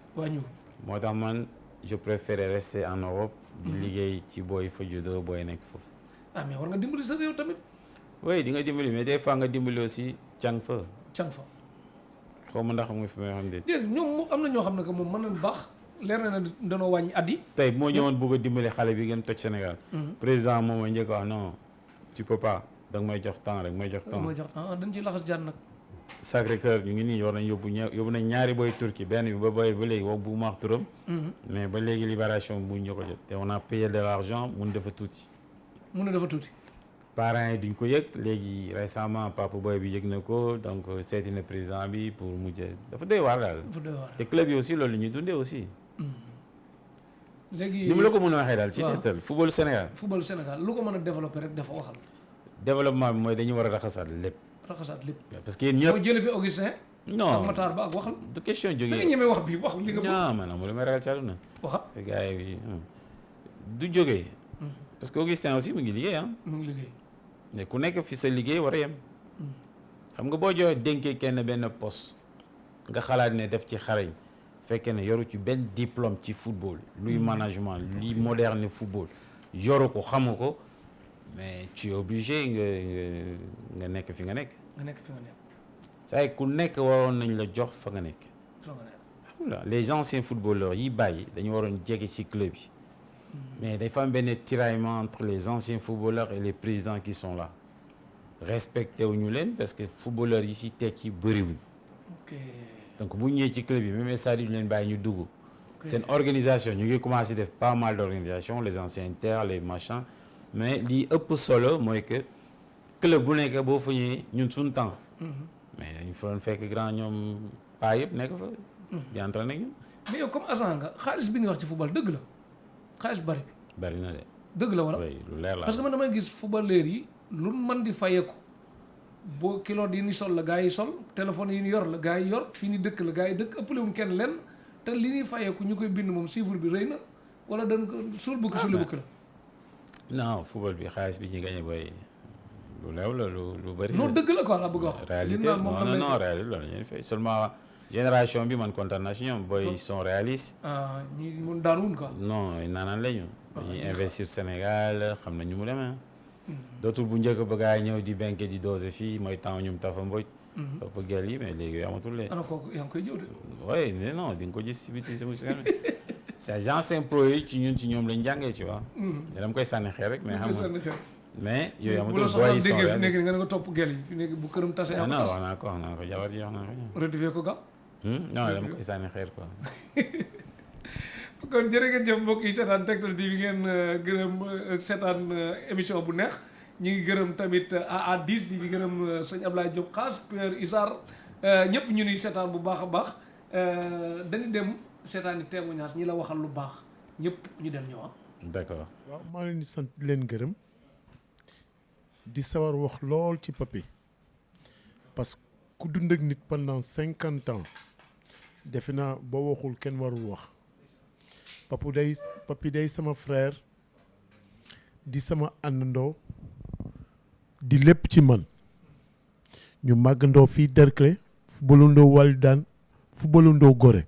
moo tax man je préfère rester en Europe. di liggéey ci booy fa juddoo booy nekk foofu. mais war nga dimbali sa réew tamit. oui di nga dimbali mais des fois nga dimbali aussi càng fa. xaw ma ndax mu fi may xam de. déedéet ñoom am na ñoo xam ne que moom mën nañu baax leer na ne danoo wàññi at yi. tey moo ñëwoon bëgg a dimbali xale bi gën toj Sénégal. président moom mooy njëkk wax non tu peux pas da nga may jox temps rek may jox temps. dañ ciy laxas jaan nag. Sacré-Cœur ñu ngi nii war nañ yóbbu nañ ñaari boy Turquie benn bi ba léegi wax bu ma wax turam. mais ba léegi libération bu ñu ko jot te on a payé de l'argent mun dafa tuuti. parents yi duñ ko yëg léegi récemment papa boy bi yëg na ko donc seeti na président bi pour mujjee dafa doy waar daal. te club yi aussi loolu la ñuy dundee aussi. léegi ni mu la ko mën a waxee daal ci tettal football Sénégal lu ko mën a développer rek dafa waxal. développement bi mooy dañu war a raxasaat lépp. parce que yéen ñëpp boo jëlee fi Augustin. non ak Matar Ba ak waxal. du question jógee da nga ñemee wax bi wax li nga bëgg. non man amul lu may ragal ci àdduna. waxal gars yi du jógee. parce que Augustin aussi mu ngi liggéey mu ngi liggéey. mais ku nekk fi sa liggéey war a yem. xam nga boo joxee dénkee kenn benn poste nga xalaat ne def ci xarañ fekkee ne yoru ci benn diplôme ci football luy management luy moderne football yoru ko xamu ko mais tu es obligé nga nekk fi nga nekk. saa ku nekk waroon nañ la jox fa nga nekk. alhamdulilah les anciens footballeurs yi bàyyi dañu waroon jege ci club yi. mais dafa am benn tiraillement entre les anciens footballeurs et les présidents qui sont là respecté wuñu leen parce que footballeurs yi ci tekki bëriwuñ. donc bu ñëwee ci club yi même stade yi ñu leen bàyyi ñu dugg. seen organisation ñu ngi commencé def pas mal d'organisation les anciens Inter les machins mais li ëpp solo mooy que club bu nekk boo fa ñëwee ñun suñu temps. mais dañu fa doon fekk grand ñoom paa yëpp nekk fa. di entraîné ak ñun. mais yow comme agent nga xaalis bi ñuy wax ci football dëgg la xaalis bari bi. bari na de. dëgg la wala lu leer la parce que man damay gis footballeur yi lu mën di fayeeku boo kilo yi ni sol la gars yi sol téléphone yi ni yor la gars yi yor fii ni dëkk la gars yi dëkk ëppale wuñ kenn lenn te li ñuy fayeeku ñu koy bind moom chiffre bi rëy na wala dañ ko suul bukki suuli bukki la. non football bi xaalis bi ñu gagné booy lu leew la lu bëri. non dëgg la quoi la bëgg a wax. réalité non réalité la ñuy fay seulement génération bi man kontaan naa si ñoom booy ils sont réalistes. ah ñi mun daanuwul quoi. non naanaan la ñu. dañuy investir Sénégal xam nañ ñu mu demee. dootul bu njëkk ba gars yi ñëw di benke di dose fii mooy temps ñum Tafa Mbodj. topp gel yi mais léegi amatul lee. ana kooku yaa ngi koy jëw de. oui mais non di nga ko gis si biti si mu si c'est agence pro yi ci ñun ci ñoom lañ jàngee ci waa. dama koy sànni xeer rek mais xam nga mais yooyu amatul booy yi déggee fi nekk nga ne nga topp gel yi fi nekk bu këram tase. non wax naa ko jabar ji wax naa ko. rectifier ko gaaw. non dama koy sànni xeer quoi. kon jërë ngeen jëf mbokk yi seetaan Tektal TV ngeen gërëm seetaan émission bu neex ñi ngi gërëm tamit AA10 ñi ngi gërëm sëñ Ablaye Diop Xaas Père Issar ñëpp ñu nuy seetaan bu baax a baax dañu dem seetaan i témoignage ñi la waxal lu baax ñëpp ñu dem ñëwaat. d'accord. waaw maa leen di sant di leen gërëm di sawar wax lool ci Papy parce que ku dund ak nit pendant 50 ans defe naa boo waxul kenn warul wax. Papy day sama frère di sama àndandoo di lépp ci man ñu màggandoo fii Derklé footballandoo Walidaan footballandoo Gorée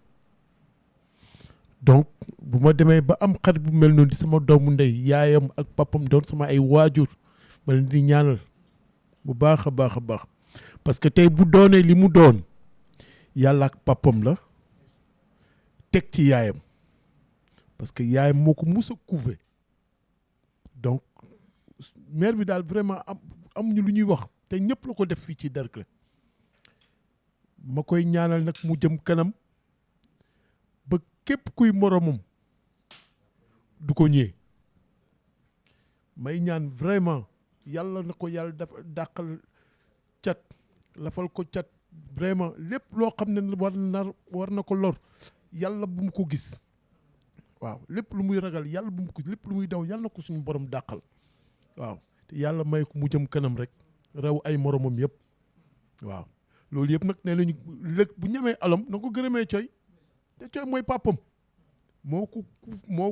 donc bu ma demee ba am xarit bu mel noonu di sama doomu ndey yaayam ak papam doon sama ay waajur ma leen di ñaanal bu baax a baax a baax parce que tey bu doonee li mu doon yàlla ak papam la teg ci yaayam parce que yaay moo ko mus a couver donc maire bi daal vraiment amuñu lu ñuy wax te ñëpp la ko def fii ci Derklé ma koy ñaanal nag mu jëm kanam ba képp kuy moromam du ko ñëwee may ñaan vraiment yàlla na ko yàlla dafa dàqal cat lafal ko cat vraiment lépp loo xam ne war na ko lor yàlla bu mu ko gis waaw lépp lu muy ragal yàlla bu mu ko lépp lu muy daw yàlla na ko suñu borom dàqal waaw te yàlla may ko mu jëm kanam rek raw ay moromam yëpp waaw loolu yëpp nag nee nañu lëg bu ñemee alam na ko gërëmee coy te coy mooy papam moo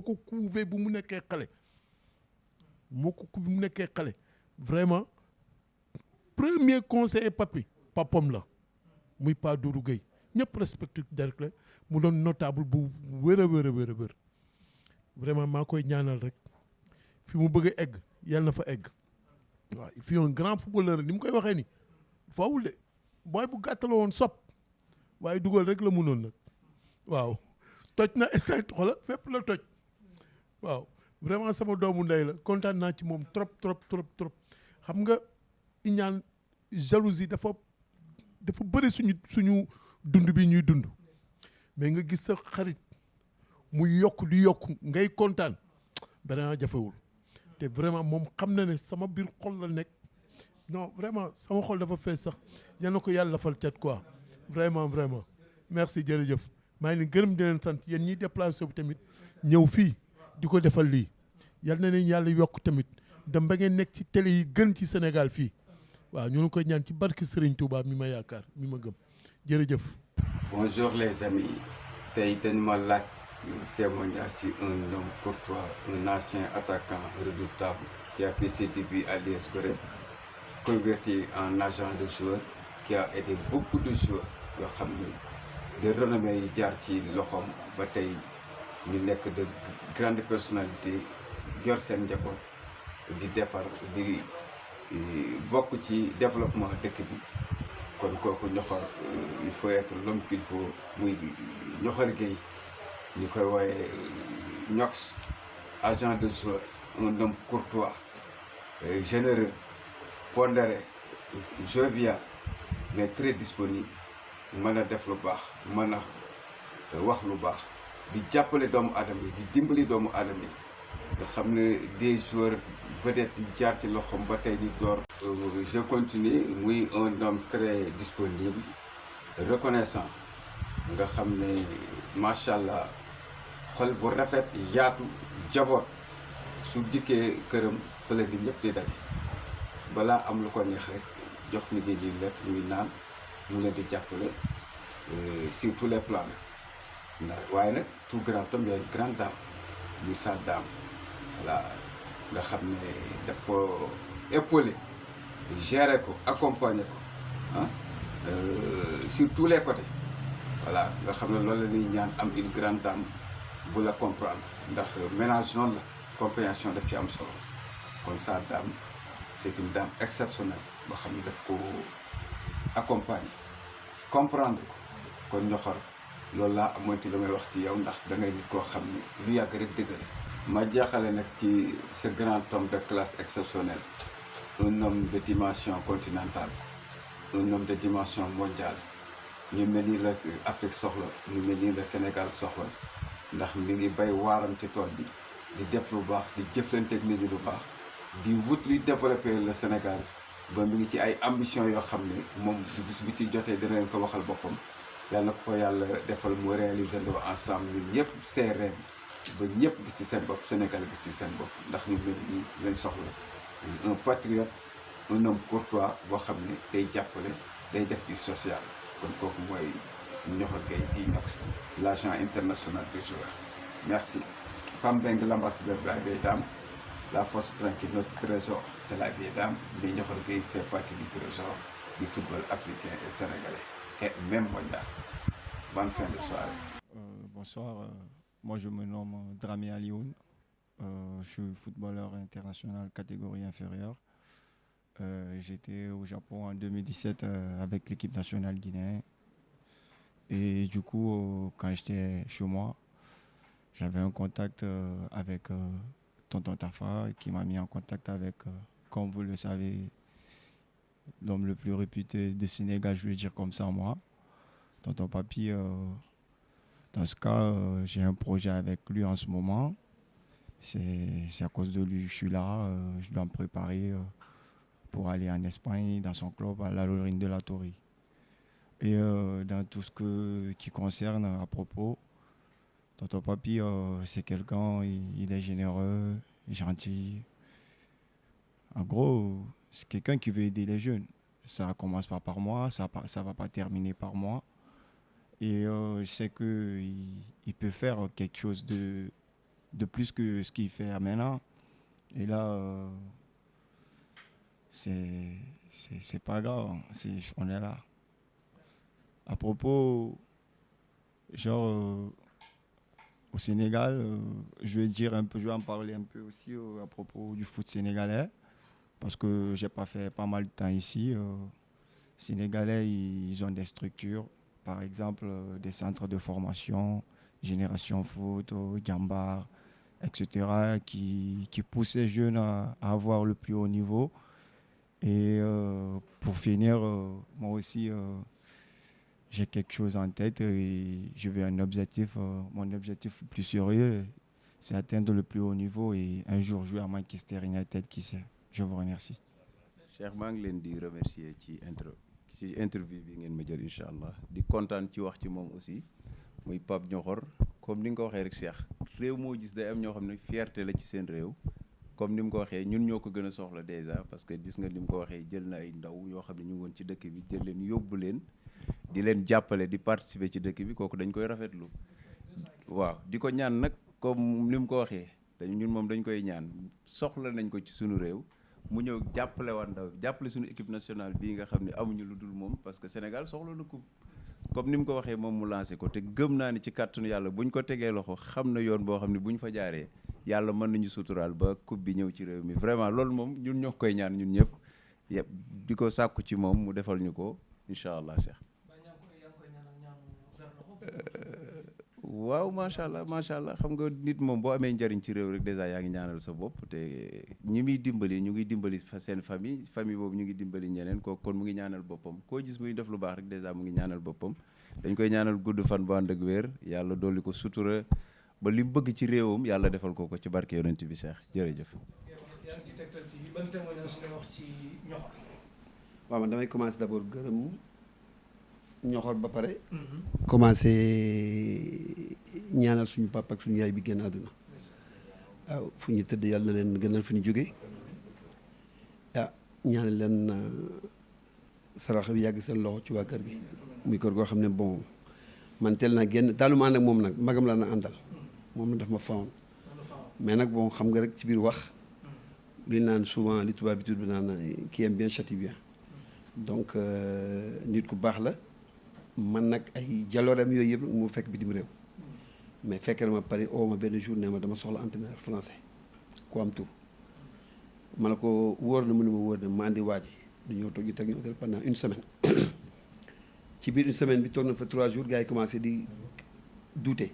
ko couvé bu mu nekkee xale vraiment premier conseiller papam la muy Pa Doudou Gueye ñëpp respecté Derklé mu doon notable bu wér a wér vraiment maa koy ñaanal rek fi mu bëgg a egg yàlla na fa egg waaw il fut un grand footballeur ni mu koy waxee ni fawul de booy bu gàttala woon sopp waaye dugal rek la mënoon nag waaw toj na instant xoolal fépp la toj waaw vraiment sama doomu ndey la kontaan naa ci moom trop xam nga iñaan jalousie dafa bëri suñu dund bi ñuy dund mais nga gis sa xarit muy yokk di yokk ngay kontaan vraiment jafewul te vraiment moom xam na ne sama biir xol la nekk non vraiment sama xol dafa fees sax yal na ko yàlla fal cat quoi vraiment merci jërëjëf maa ngi leen gërëm di leen sant yéen ñiy déplacé wu tamit ñëw fii di ko defal lii yal na leen yàlla yokk tamit dem ba ngeen nekk ci télé yi gën ci Sénégal fii waaw ñu ngi koy ñaan ci barki Serigne Touba mi ma yaakaar mi ma gëm jërëjëf. Bonjour les amis tey dañ ma laaj témoignage ci un homme courtois un ancien attaquant redoutable qui a fait ses débuts à l'US Gorée converti en agent de joueur qui a aidé beaucoup de joueurs yoo xam ne de renommée yi jaar ci loxoom ba tey ñu nekk de grandes personnalités yor seen njaboot di defar di bokk ci développement dëkk bi kon kooku Ñoxor il faut être l'homme qu'il faut muy Ñoxor Gueye ñu koy wooyee Ñox agent de joueur un homme courtois généreux pondéré jovial mais très disponible mën a def lu baax mën a wax lu baax di jàppale doomu aadama yi di dimbali doomu aadama yi nga xam ne des joueurs vedettes yu jaar ci loxoom ba tey ñu door. Je continue muy un homme très disponible reconnaissant nga xam ne macha allah xol bu rafet yaatu jaboot su dikkee këram fële di ñëpp di daje balaa am lu ko neex rek jox nit ñi di lekk ñuy naan mu leen di jàppale sur tous les plans ndax waaye nag tout grand homme y a une grande dame muy sa dame voilà nga xam ne daf ko épaulé gérer ko accompagner ko ah sur tous les côtés voilà nga xam ne loolu la ñuy ñaan am une grande dame bu la comprendre ndax ménage noonu la compréhension daf ci am solo kon sa dame c'est une dame exceptionnelle boo xam ne daf ko accompagner comprendre ko kon Ñoxor loolu laa amoon ci damay wax ci yow ndax da ngay nit koo xam ne lu yàgg rek dëgg la. ma jeexale nag ci ce grand homme de classe exceptionnelle un homme de dimension continentale un homme de dimension mondiale ñu mel ni la Afrique soxla ñu mel ni la Sénégal soxla ndax mi ngi bay waaram ci tool bi di def lu baax di jëflanteeg nit ñi lu baax di wut luy développer le Sénégal ba mi ngi ci ay ambition yoo xam ne moom bis bi ci jotee dina leen ko waxal boppam yàlla na ko yàlla defal mu réaliser ndoo ensemble ñun ñëpp ses rêves ba ñëpp gis ci seen bopp Sénégal gis ci seen bopp ndax ñu mel nii lañ soxla un patriote un homme courtois boo xam ne day jàppale day def du social kon kooku mooy Ñoxor Gueye di Ñox l'agent international des joueurs merci. Pam Beng l'ambassadeur de la vieille dame la force tranquille notre trésor c'est la vieille dame mais Ñoxor Gueye fait partie du trésor du football africain et sénégalais et même mondial. Bonne fin de soirée. Bonsoir. Moi, je me nomme Dramé Alioune. Je suis footballeur international catégorie inférieure. J'étais au Japon en 2017 avec l'équipe nationale guinéenne. Et du coup, quand j'étais chez moi, j'avais un contact avec Tonton Tafa qui m'a mis en contact avec, comme vous le savez, l'homme le plus réputé de Sénégal, je vais dire comme ça moi. Tonton Papi. Dans ce cas, j'ai un projet avec lui en ce moment. C'est à cause de lui que je suis là. Je dois me préparer pour aller en Espagne, dans son club, à la Lorine de la Torre. Et dans tout ce qui concerne à propos, Tonton Papi, c'est quelqu'un, il est généreux, gentil. En gros, c'est quelqu'un qui veut aider les jeunes. Ça commence pas par moi, ça va pas terminer par moi. Et je sais qu'il peut faire quelque chose de plus que ce qu'il fait maintenant. Et là, c'est pas grave, on est là. À propos, genre, au Sénégal, je vais en parler un peu aussi à propos du foot sénégalais. Parce que j'ai pas fait pas mal de temps ici. Sénégalais, ils ont des structures. Par exemple, des centres de formation, Génération Foot, Gambar, etc., qui poussent les jeunes à avoir le plus haut niveau. Et pour finir, moi aussi, j'ai quelque chose en tête et je veux un objectif. Mon objectif le plus sérieux, c'est atteindre le plus haut niveau et un jour jouer à Manchester United, qui sait. Je vous remercie. Cheikh maa ngi leen di remercier ci interview bi ngeen ma jël incha allah di kontaan ci wax ci moom aussi muy Pape Ñoxor comme ni nga ko waxee rek Cheikh réew moo gis day am ñoo xam ne fierté la ci seen réew comme ni mu ko waxee ñun ñoo ko gën a soxla déjà parce que gis nga ni mu ko waxee jël na ay ndaw yoo xam ne ñu ngi woon ci dëkk bi jël leen yóbbu leen di leen jàppale di participer ci dëkk bi kooku dañ koy rafetlu waaw di ko ñaan nag comme ni mu ko waxee ñun moom dañ koy ñaan soxla nañ ko ci suñu réew mu ñëw jàppale waa ndaw jàppale suñu équipe nationale bii nga xam ne amuñu lu dul moom parce que Sénégal soxla na coupe comme ni mu ko waxee moom mu lancé ko te gëm naa ni ci kàttanu yàlla buñ ko tegee loxo xam na yoon boo xam ne buñ fa jaaree yàlla mën nañu suturaal ba coupe bi ñëw ci réew mi vraiment loolu moom ñun ñoo koy ñaan ñun ñëpp yëpp di ko sàkku ci moom mu defal ñu ko incha allah Cheikh. waaw macha allah xam nga nit moom boo amee njariñ ci réew rek dèjà yaa ngi ñaanal sa bopp te ñi muy dimbali ñu ngi dimbali seen famille boobu ñu ngi dimbali ñeneen ko kon mu ngi ñaanal boppam koo gis muy def lu baax rek dèjà mu ngi ñaanal boppam dañ koy ñaanal gudd fan bu ànd ak wér yàlla dolli ko sutura ba li mu bëgg ci réewam yàlla defal ko ci barke yonent bi Cheikh jërëjëf. yaa ngi ci Tektal TV ban témoignage nga wax ci Ñoxor. waaw man damay commencer d'abord gërëm Ñoxor ba pare. commencer ñaanal suñu papa ak suñu yaay bi génn àdduna. waaw fu ñu tëdd yàlla na leen gënal fi ñu jógee ñaanal leen sarax bi yàgg seen loxo ci waa kër gi. muy kër goo xam ne bon man teel naa génn daalu ma ànd ak moom nag magam laa na àndal moom na daf ma fawoon mais nag bon xam nga rek ci biir wax li naan souvent li tubaab bi tudd naan qui aime bien châtie bien donc nit ku baax la man nag ay jalooreem yooyu yëpp mu fekk bitim réew mais fekk na ma Paris oo ma benn jour ne ma dama soxla entraîneur français ku am tur ma ne ko wóor na mu ne ma wóor na ma andi waa ji du ñëw toog ñu teg ñu hôtel pendant une semaine ci biir une semaine bi toog na fa 3 jours gars yi commencé di douter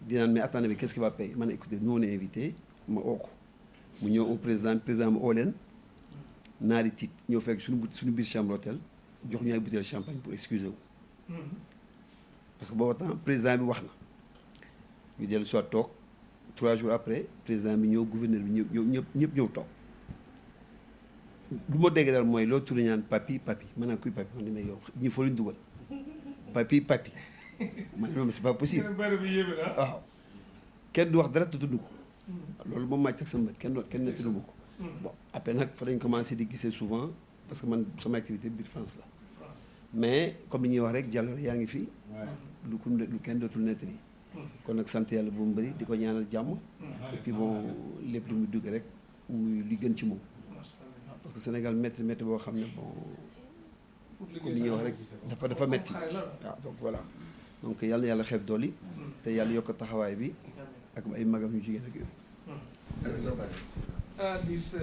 di naan mais attendez mais qu'est-ce qui va payer ma ne écoutez nous on est invité ma oo ko mu ñëw au président ma oo leen naari tiit ñëw fekk suñu biir chambre hôtel jox ñu ay bouteille champagne pour excuser wu parce que booba temps président bi wax na ñu dellu soit toog 3 jours après président bi ñëw gouverneur bi ñëpp ñëw toog lu ma dégg daal mooy loo tudd ñaan papi ma naan kuy papi man ne mais yow ñi fa luñ dugal papi ma ne non mais c'est pas possible waaw kenn du wax dara te tudd ko loolu moom màcc ak sama bët kenn nettali ma ko bon après nag fa dañ commencé di gisee souvent parce que man sama activité biir France la mais comme ni ñuy wax rek jàllore yaa ngi fi lu kenn dootul nettali kon nag sant yàlla bu mu bëri di ko ñaanal jàmm et puis bon lépp lu muy dugg rek muy li gën ci moom parce que Sénégal métti boo xam ne bon comme ni ñuy wax rek dafa métti waaw donc voilà donc yàlla xeeb dool yi te yàlla yokk taxawaay bi ak ay magam yu jigéen ak yooyu. Dis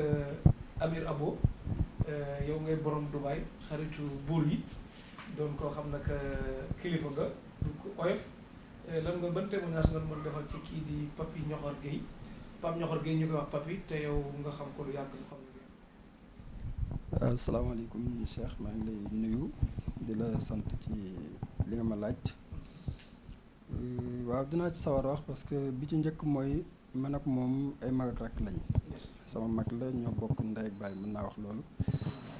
Amir Abo yow ngay borom Dubaï xaritu buur yi doon koo xam nag kilifa nga du ko oyof lan nga ban témoignage nga mën defal ci kii di Papi Ñoxor Gueye Pape Ñoxor Gueye ñu koy wax Papi te yow nga xam ko lu yàgg xam nga. asalaamaaleykum Cheikh maa ngi lay nuyu di la sant ci li nga ma laaj waaw dinaa ci sawar wax parce que bi ci njëkk mooy man ak moom ay mag ak rakk lañ sama mag la ñoo bokk ndey ak baay mën naa wax loolu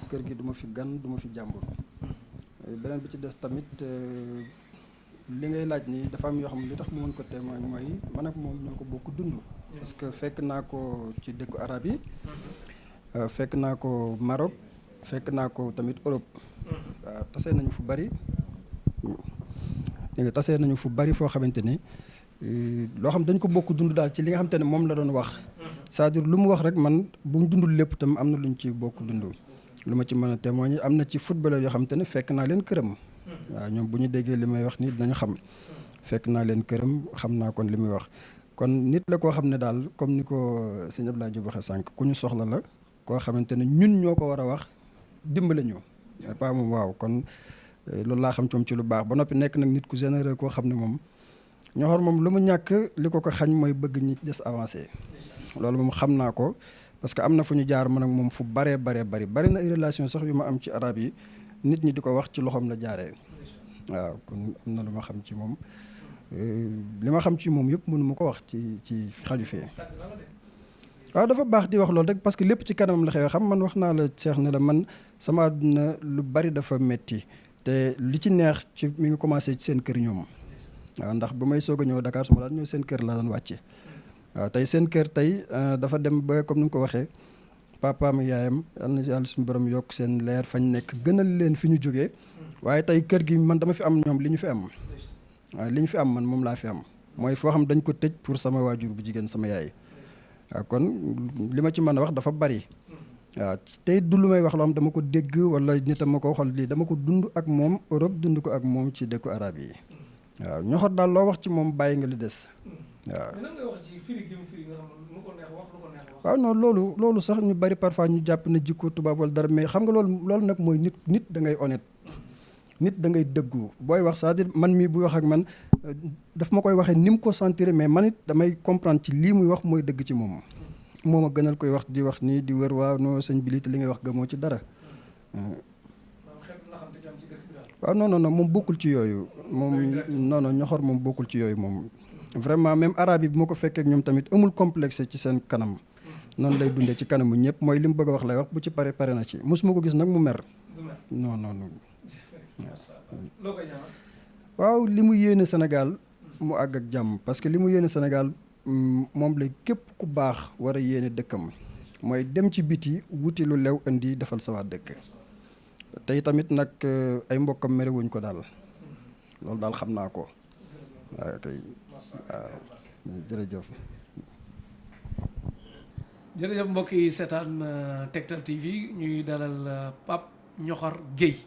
kër gi duma fi gan duma fi jàmbur beneen bi ci des tamit li ngay laaj ni dafa am yoo xam ne li tax mu mën ko témoin mooy man ak moom ñoo ko bokk dund parce que fekk naa ko ci dëkku arab yi fekk naa ko Maroc fekk naa ko tamit Europe waaw tasee nañu fu bari tasee nañu fu bari foo xamante ni loo xam dañ ko bokk dund daal ci li nga xamante ne moom la doon wax c'est-à-dire lu mu wax rek man bu mu dundul lépp tam am na lu ñu ci bokk dund lu ma ci mën a témoigner am na ci footballeur yoo xamante ne fekk naa leen këram waaw ñoom bu ñu déggee li may wax nii dinañu xam fekk naa leen këram xam naa kon li muy wax kon nit la koo xam ne daal comme ni ko sëñ Abdoulaye Diop waxee sànq ku ñu soxla la koo xamante ne ñun ñoo ko war a wax dimbale ñu pas moom waaw kon loolu laa xam ci moom ci lu baax ba noppi nekk nag nit ku généreux koo xam ne moom Ñoxor moom lu mu ñàkk li ko xañ mooy bëgg ñi des avancé loolu moom xam naa ko parce que am na fu ñu jaar man ak moom fu bari na ay relation sax yu ma am ci arab yi nit ñi di ko wax ci loxoom la jaaree waaw kon am na lu ma xam ci moom li ma xam ci moom yëpp mënu ma ko wax ci xaju fee waaw dafa baax di wax loolu rek parce que lépp ci kanamam la xew xam man wax naa la Cheikh ne la man sama àdduna lu bari dafa metti te li ci neex ci mi ngi commencé ci seen kër ñoom waaw ndax ba may soog a ñëw Dakar su ma daan ñëw seen kër laa doon wàcce waaw tey seen kër tey dafa dem ba comme ni nga ko waxee papaam yaayam yal na yàlla suñu borom yokk seen leer fañ nekk gënal leen fi ñu jógee waaye tey kër gi man dama fi am ñoom li ñu fi am waaw li ñu fi am man moom laa fi am mooy foo xam dañ ko tëj pour sama waajur bu jigéen sama yaay waaw kon li ma ci mën a wax dafa bari waaw tey du lu may wax loo xam dama ko dégg wala nit a ma ko waxal lii dama ko dund ak moom Europe dund ko ak moom ci dëkku arab yi waaw ñoxor daal loo wax ci moom bàyyi nga li des waaw. waaw non loolu sax ñu bari parfois ñu jàpp na jikko tubaab wala dara mais xam nga loolu nag mooy nit da ngay honnête nit da ngay dëggu booy wax c'est-à-dire man mii buy wax ak man daf ma koy waxee ni mu ko sentir mais man it damay comprendre ci lii muy wax mooy dëgg ci moom moo ma gënal koy wax di wax nii di wër waaw non sëñ bi li ngay wax gëmoo ci dara waaw non moom bokkul ci yooyu moom non ñoxor moom bokkul ci yooyu moom vraiment même arabe yi bu ma ko fekkee ak ñoom tamit amul complexe ci seen kanam noonu lay dundee ci kanamu ñëpp mooy li mu bëgg a wax lay wax bu ci pare na ci mosuma ko gis nag mu mer non waaw li mu yéene Sénégal mu àgg ak jàmm parce que li mu yéene Sénégal moom la képp ku baax war a yéene dëkkam mooy dem ci biti wuti lu lew indi defal sa waa dëkk tey tamit nag ay mbokkam mere wuñ ko daal loolu daal xam naa ko waaw kay waaw jërëjëf mbokk yi seetaan Tektal TV ñuy dalal Pape Ñoxor Guèye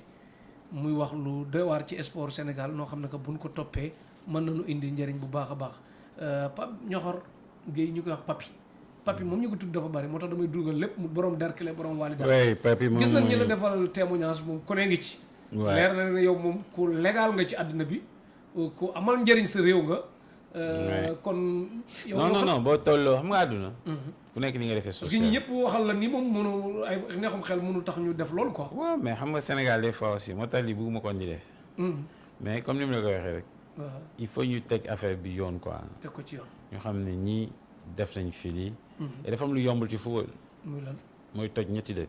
muy wax lu doy waar ci sport Sénégal noo xam ne que buñ ko toppee mën nañu indi njëriñ bu baax a baax Pape Ñoxor Guèye ñu koy wax Papi moom ñu ko tudd dafa bari moo tax damay dugal lépp mu borom Derklé borom Wali daal. oui Papi moom gis nañ ñi la defal témoignage moom ku ne ngi ci. leer na ne yow moom ku légal nga ci àddina bi ku amal njëriñ sa réew nga. kon. yow non boo tolloo xam nga àdduna. ku nekk ni nga defee social. parce que ñi ñëpp waxal la ni moom mënu ay neexum xel mënul tax ñu def loolu quoi. waaw mais xam nga Sénégal des fois aussi moo tax lii bëgguma ko di def. mais comme ni mu la ko waxee rek. il faut ñu teg affaire bi yoon quoi. teg ko ci yoon. ñu xam ne ñii def nañ fi lii. et dafa am lu yombul ci football. muy lan mooy toj ñetti dëkk.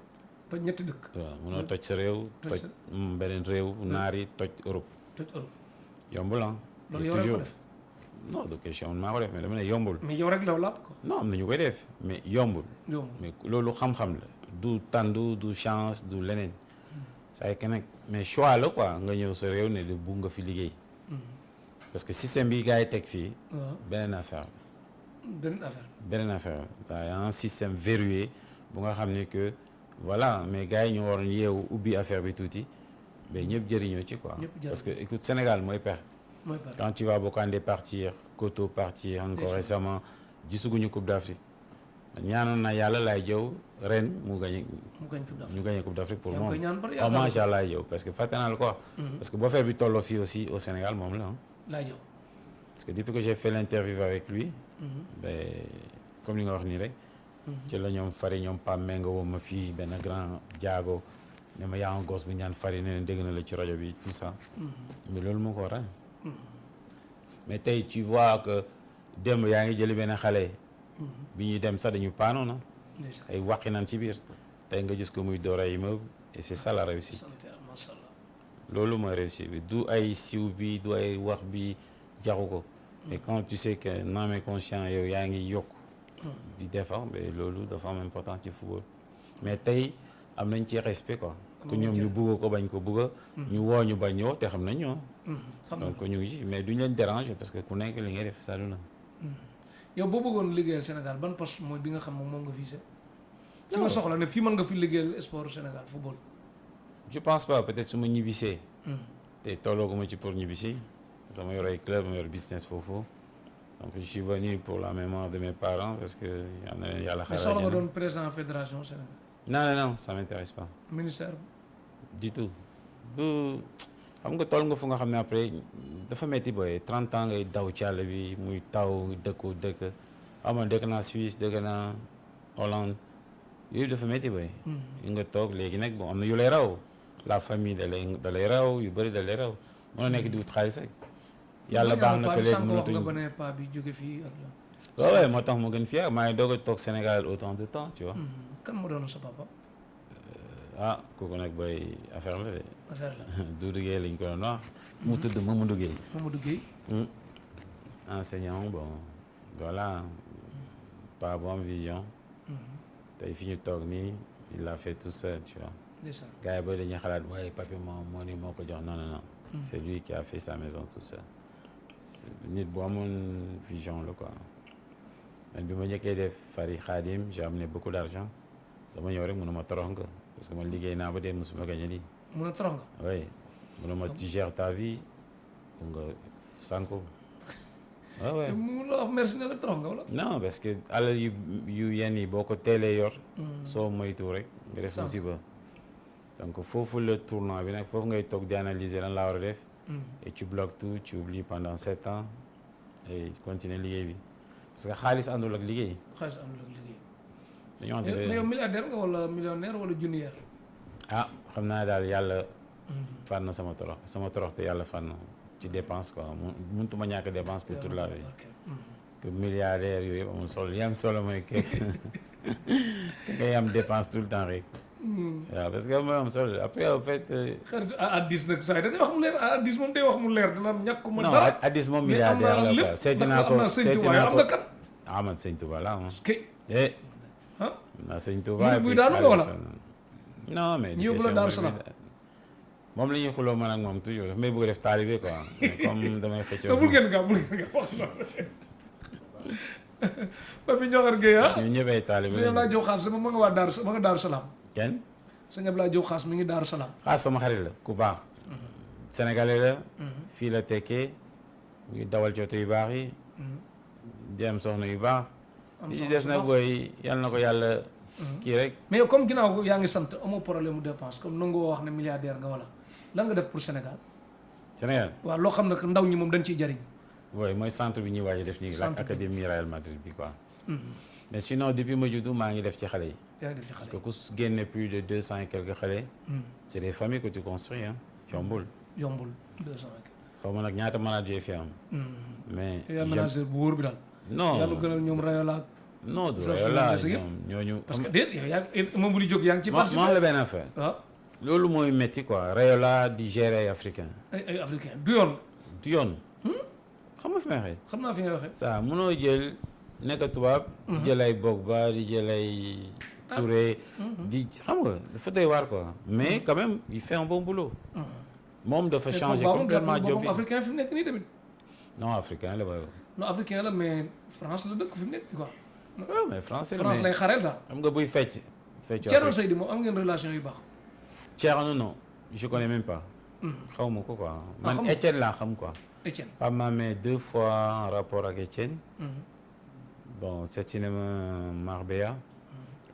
toj ñetti dëkk. waaw mënoo toj sa réew. toj beneen réew naar yi toj Europe. toj Europe. yombul ah. loolu yow rek ko def. non de question maa ko def mais dama ne yombul. mais yow rek la ko. non am na ñu koy def mais yombul. mais loolu xam-xam la. du tàndu du chance du leneen. c'est que nag mais choix la quoi nga ñëw sa réew ne de bu nga fi liggéey. parce que système bi gars yi teg fii. beneen affaire la. beneen affaire la y a un système verrouillé bu nga xam ne que voilà mais gars yi ñu waroon yeewu ubbi affaire bi tuuti mais ñëpp jëriñoo ci quoi. parce que écoute Sénégal mooy perte. Quand tu vois Bokandé partir Koto partir encore récemment gisuguñu Coupe d'Afrique ñaanoon na yàlla laay jëw ren ñu gagné Coupe d'Afrique pour moom hommage à laay jëw parce que fàtte naa la quoi parce que boo affaire bi tolloo fii aussi au Sénégal moom la laay jëw parce que depuis que j'ai fait l'interview avec lui ben comme li nga wax nii rek ci la ñoom fari ñoom Pam Menga woo ma fii benn grand Diago ne ma yaa un gosse bu ñaan fari ne dégg na la ci rajo bi tout ça mais loolu moo ko waral mais tey tu vois que démb yaa ngi jëli benn xale bi ñuy dem sax dañu paanoon na ay waqi naan ci biir tey nga gis ko muy door ay immeuble et c'est ça la réussite loolu mooy réussite bi du ay siw bi du ay wax bi jaxu ko mais quand tu sais que non mais conscient yow yaa ngi yokk di defar mais loolu dafa am important ci football mais tey am nañ ci respect quoi que ñoom ñu bugg ko bañ ko bugg ñu woo ñu bañ ñoo te xam nañ ñoo donc ñu ngi ci mais duñ leen déranger parce que ku nekk li ngay def saa duna yow boo bëggoon liggéeyal Sénégal ban poste mooy bi nga xam moom nga visé fi nga soxla ne fii mën nga fi liggéeyal sport Sénégal football je pense pas peut-être su ma ñibbisee te tollooguma ci pour ñibbisi parce que ma yor ay club ma yor business foofu donc je suis venu pour la mémoire de mes parents parce que yal na leen yàlla xaaral. mais soxla nga doon président fédération Sénégal. non ça m'intéresse pas. ministère. du tout bu xam nga toll nga fu nga xam ne après dafa metti booy 30 ans ngay daw ci àll bi muy taw dëkk xam nga dëkk naa Suisse dëkk naa Hollande yooyu dafa metti booy. nga toog léegi nag bon am na yu lay raw la famille da lay raw yu bëri da lay raw mënoo nekk di wut xaalis rek yàlla baax na que léegi wax nga mënatuñu ba ne paa bi jóge fii ak waaw waaw moo tax mu gën fii maa ngi doog a toog Sénégal autant de temps tu vois. kan moo doon sa papa. ah kooku nag booy affaire la de. affaire la Doudou Gueye lañ ko doon wax. mu tudd Mamadou Gueye. Mamadou Gueye. enseignant bon voilà pas bonne vision. tey fi ñu toog nii il l'a fait tout seul tu vois. ndeysaan gars yi booy dañuy xalaat waaye papi moo ni moo ko jox non non non. c'est lui qui a fait sa maison tout seul. nit bu amoon vision la quoi. man bi ma njëkkee def Fari Khadim j'ai amené beaucoup d'argent dama ñëw rek mënuma torox nga parce que man liggéey naa ba dee mosuma gagné lii. mun a torox nga. oui mënuma tu gères ta vie nga sànku. waaw waaw mu la wax merci ne la torox nga wala. non parce que alal yu yenn yi boo ko teelee yor. soo moytu rek nga def musiba. donc foofu le tournant bi nag foofu ngay toog di analyser lan laa war a def. et tu bloques tout tu oublies pendant 7 ans et continuer liggéey bi. parce que xaalis àndul ak liggéey. xaalis àndul ak liggéey. dañoo mais yow milliardaire nga wala millionnaire wala junior. ah xam naa daal yàlla. fànn na sama torox te yàlla fànn ci dépense quoi mënutuma ñàkk dépense pour toute la vie. que milliardaire yooyu yëpp amul solo li am solo mooy que ngay am dépense tout le temps rek. waaw parce que mooy am solo après en fait. xarit Addis nag saa yi da ngay wax mu leer Addis moom day wax mu leer dina ñàkk ma dara. non Addis moom milliardaire la quoi seeti naa ko am na kan. ah man sëñ Touba la ah. kay. ah naa sëñ Touba. buy daanu nga wala. non mais. ñu yóbbu la Daaru Salaam. moom la ñuy xuloo man ak moom toujours daf may bëgg def taalibe quoi mais comme damay xëccoo. bul ngeen nga wax loolu. Papi Ndiokar Gueye ah. ñun ñëpp ay taalibe sëñ Abdoulaye Diop Xaas ma nga waa Daaru Salaam. kenn. sëñ Abdoulaye Diop Xaas mi ngi Daaru Salaam. Xaas sama xarit la ku baax. Sénégalais la. fii la tekkee mu ngi dawal ci oto yu baax yi. di am soxna yu baax. li ci des nag booy yal na ko yàlla. kii rek. mais yow comme ginnaaw yaa ngi sant amoo problème mu dépense comme nangoo wax ne milliardaire nga wala lan nga def pour Sénégal. Sénégal waaw loo xam ne que ndaw ñi moom dañ ciy jariñ. oui mooy centre bi ñuy waaj a def nii. centre académie Real Madrid bi quoi. mais sinon depuis ma juddu maa ngi def ci xale yi. yaa ngi def ci xale yi parce que ku génne plus de 200 et quelques xale. c'est des familles que tu construis ah. yombul 200 ak. xaw ma nag ñaata manager fi am. mais yaa manager bu wóor bi daal. non yàlla gënal ñoom Rayola. non du Rayola ñooñu. parce que déet yow yaa moom bu di jóg yaa ngi ci. ma wax la benn affaire. waaw. loolu mooy métti quoi Rayola di gérer ay africain. ay africain du yoon. du yoon. xam nga fi may waxee. xam naa fi nga waxee. ça mënoo jël nekk tubaab. di jël ay Pogba di jël ay Touré. di xam nga dafa doy waar quoi mais quand même il fait un bon boulot. moom dafa changer complètement job bi africain fi mu nekk nii tamit. non africain la waaye. non africain la mais France la dëkk fi mu nekk nii quoi. waaw mais français la France lay xareel daal. xam nga buy fecc. Thierno Seydou moom am ngeen relation yu baax. Thierno non je connais même pas. xaw ma ko quoi. man Etienne laa xam quoi. Etienne Pape Mamé 2 fois en rapport avec Etienne. bon c'est cinéma Marbella.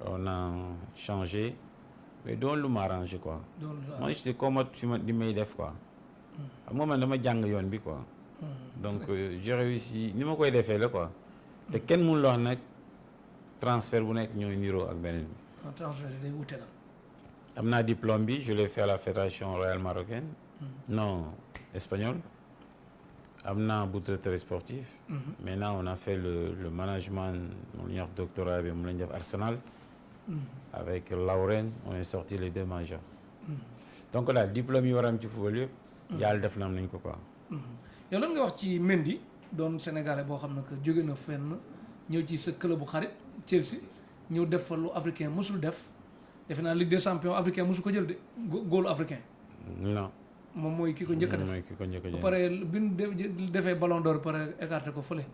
on a changé. mais doon lu ma arrangé quoi. moi je sais comment fi ma li may def quoi. xam nga man dama jàng yoon bi quoi. donc j'ai réussi ni ma koy defee la quoi. te kenn mënul wax nag transfert bu nekk ñooy niroo ak beneen bi. transfert day wute na. am naa diplôme bi je l'ai fait à la fédération royale marocaine. non espagnole. am naa bourse de sportif. maintenant on a fait le management mu la ñuy wax doctorat bi mu la ñuy def Arsenal. avec Lauren on est sorti les 2 majeurs. donc daal diplôme yi war a am ci football yëpp. yàlla def na am nañ ko quoi. yow lan nga wax ci Mendy doon sénégalais boo xam ne que jóge na fenn ñëw ci sa club bu xarit Chelsea ñëw def fa lu africain musul def defe naa Ligue des champions africain musu ko jël de góolu africain. non. moom mooy ki ko njëkk a def mooy ki ko njëkk a ba pare bi ñu defee ballon d'or pare écarté ko fële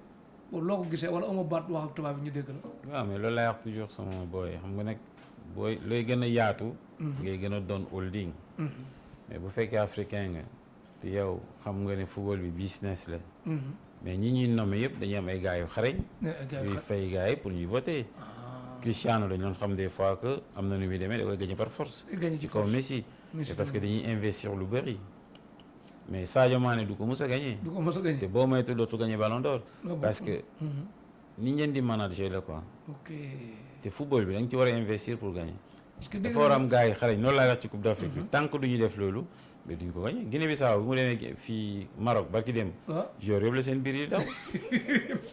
loo ko gisee wala ama baat wax ak tubaab bi ñu dégg la. waaw mais loolu laay wax toujours sama booy xam nga nag booy looy gën a yaatu. ngay gën a doon holding. mais bu fekkee africain nga te yow xam nga ne football bi business la. mais ñi ñuy nommé yëpp dañuy am ay gars yu xarañ. yuy fay gars yi pour ñuy voter. Cristiano dañu doon xam des fois que am na nu muy demee da koy gagné par force. ci kaw Messi. c'est parce que dañuy investir lu bëri. mais Sadio Mané du ko mës a gagné. du ko mës a gagné te boo moytu dootu gagné ballon d'or. parce que ni ngeen di manager la quoi. ok te football bi da nga ci war a investir pour gagner. parce que dafa war a am gars yi xarañ loolu laay wax ci Coupe d'Afrique bi tant que du ñu def loolu mais duñ ko gagné Guinée-Bissau bi mu demee fii Maroc barki dem joueur yëpp la seen biir yi daw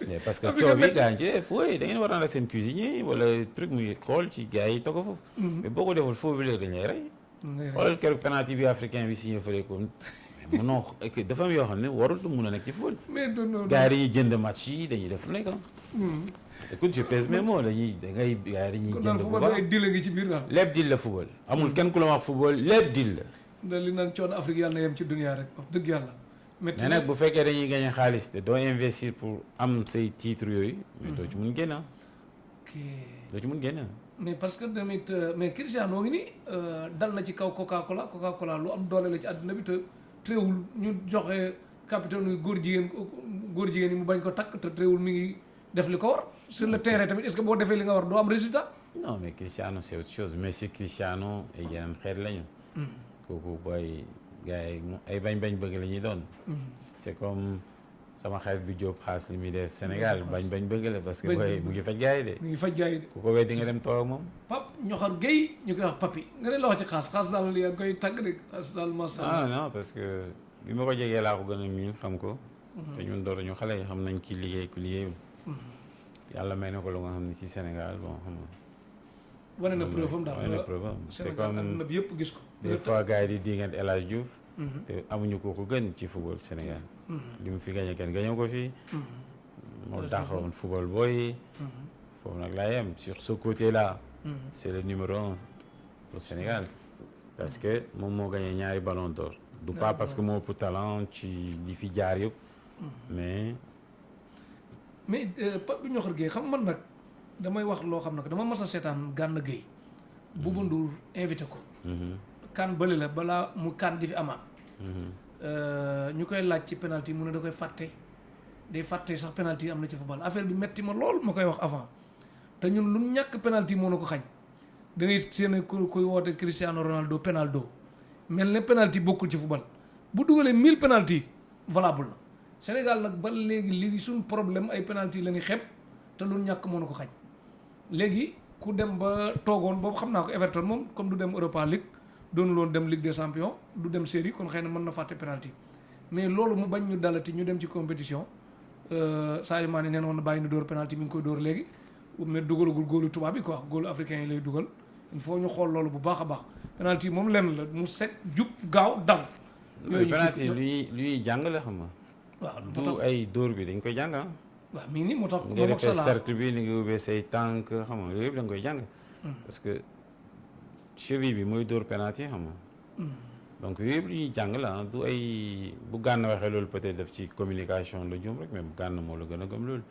mais parce que coow bi gars yi ci def wooy da ngeen war a ànd ak seen cuisinier wala truc muy xool ci gars yi toog foofu mais boo ko deful foofu bi léegi dañ lay rey xoolal keroog penalty bi africain bi signé fële ko mënoo dafa am yoo xam ne warul mun a nekk ci football gars yi dañuy jënd match yi dañuy def lu nekk écoute je pèse mes mots dañuy dangay gars yi dañuy jënd bu baax lépp dil la football amul kenn ku la wax football lépp dil la li naan coono Afrique yàlla na yem ci dunia rek wax dëgg yàlla mais nag bu fekkee dañuy gagné xaalis te doo investir pour am say titres yooyu mais doo ci mun génn doo ci mun génn mais parce que tamit mais Cristiano ngi ni dal na ci kaw Coca-Cola lu am doole la ci àdduna bi te tréewul ñu joxe capitaine yu góor jigéen yi mu bañ ko takk te tréewul mi ngi def li ko war sur le terrain tamit est-ce que boo defee li nga war doo am résultat non mais Cristiano c'est autre chose mais si Cristiano ay yeneen xeet lañu kooku booy gars yi ay bañ-bañ bëgg la ñuy doon c'est comme sama xarit bi Diop xaas li muy def Sénégal bañ-bañ bëgg la parce que booy mu ngi faj gars yi de ku ko wet di nga dem toog ak moom Pape Ñoxor Gueye ñu koy wax papi nga ne la wax ci xaas daal li yaa ngi koy tàgg de xaas daal masha non parce que bi ma ko jegee laa ko gën a miin xam ko te ñun dootuñu xale yi xam nañ ki liggéey ku liggéeyul yàlla may na ko lu nga xam ne ci Sénégal bon xam nga wane na preuve am daal wane na preuve am c'est comme àdduna bi yëpp gis ko des fois gars yi di diggante El Hadj Diouf te amuñu ko gën ci football Sénégal li mu fi gagné kenn gagné ko fi moo taxawoon football booy foofu nag laa yem sur ce côté là c'est le numéro 1 au Sénégal parce que moom moo gagné ñaari ballon d'or du pas parce que moo ëpp talent ci li fi jaar yëpp mais Pape Ñoxor Gueye xam man nag damay wax loo xam nag dama mas a seetaan Gana Gueye Bouba Ndour invité ko kan bële la balaa mu kan di fi amaat ñu koy laaj ci penalty mu ne da koy fàtte day fàtte sax penalty am na ci football affaire bi metti ma lool ma koy wax avant te ñun lu ñàkk penalty moo na ko xañ da ngay seen kuy woote Cristiano Ronaldo penaldo mel ne penalty bokkul ci football bu dugalee 1000 penalty valable na Sénégal nag ba léegi li suñ problème ay penalty la ñuy xeeb te lu ñàkk moo na ko xañ léegi ku dem ba toogoon boobu xam naa ko Everton moom comme du dem Europa League doonu loon dem Ligue des Champions du dem série kon xëy na mën na fàtte penalty mais loolu mu bañ ñu dalati ñu dem ci compétition Sadio Mané nee woon na bàyyi na dóor penalty mi ngi koy dóor léegi mais dugalagul góolu tubaab bi quoi góolu africain yi lay dugal il faut ñu xool loolu bu baax a baax penalty moom lenn la mu set jub gaaw dal yooyu penalty lu ñuy jàng la xam nga waaw du ay dóor bi dañ koy jàng waaw mii nii moo tax nga defee cercle bi ni nga ubbee say tànk xam nga yooyu yëpp da nga koy jàng parce que cheville bi mooy dóor penalty xam nga donc yooyu yëpp lu ñuy jàng la du ay bu Gana waxee loolu peut-être def ci communication la jum rek mais bu Gana moo la gën a gëm loolu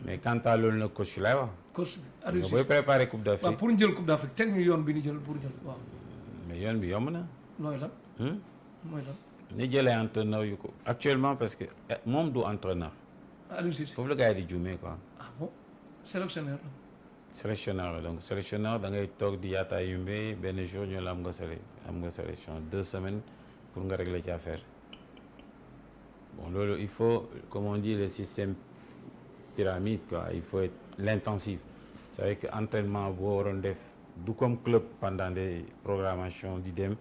mais quant à loolu nag coach lay wax coach bi nga booy préparer coupe d'Afrique waaw pour ñu jël coupe d'Afrique teg ñu yoon bi ni jël pour jël waaw mais yoon bi yomb na mooy lan mooy lan ni jëlee entraîneur yu ko actuellement parce que moom du entraîneur Aliou Cissé foofu la gars yi di juumee quoi ah bon sélectionneur la sélectionneur la donc sélectionneur da ngay toog di yaataa yumbe benn jour ñu la am nga sélection 2 semaines pour nga régler ci affaire bon loolu il faut comme on dit le système pyramide quoi il faut être l'intensif c'est vrai que entraînement boo waroon def du comme club pendant des programmations di dem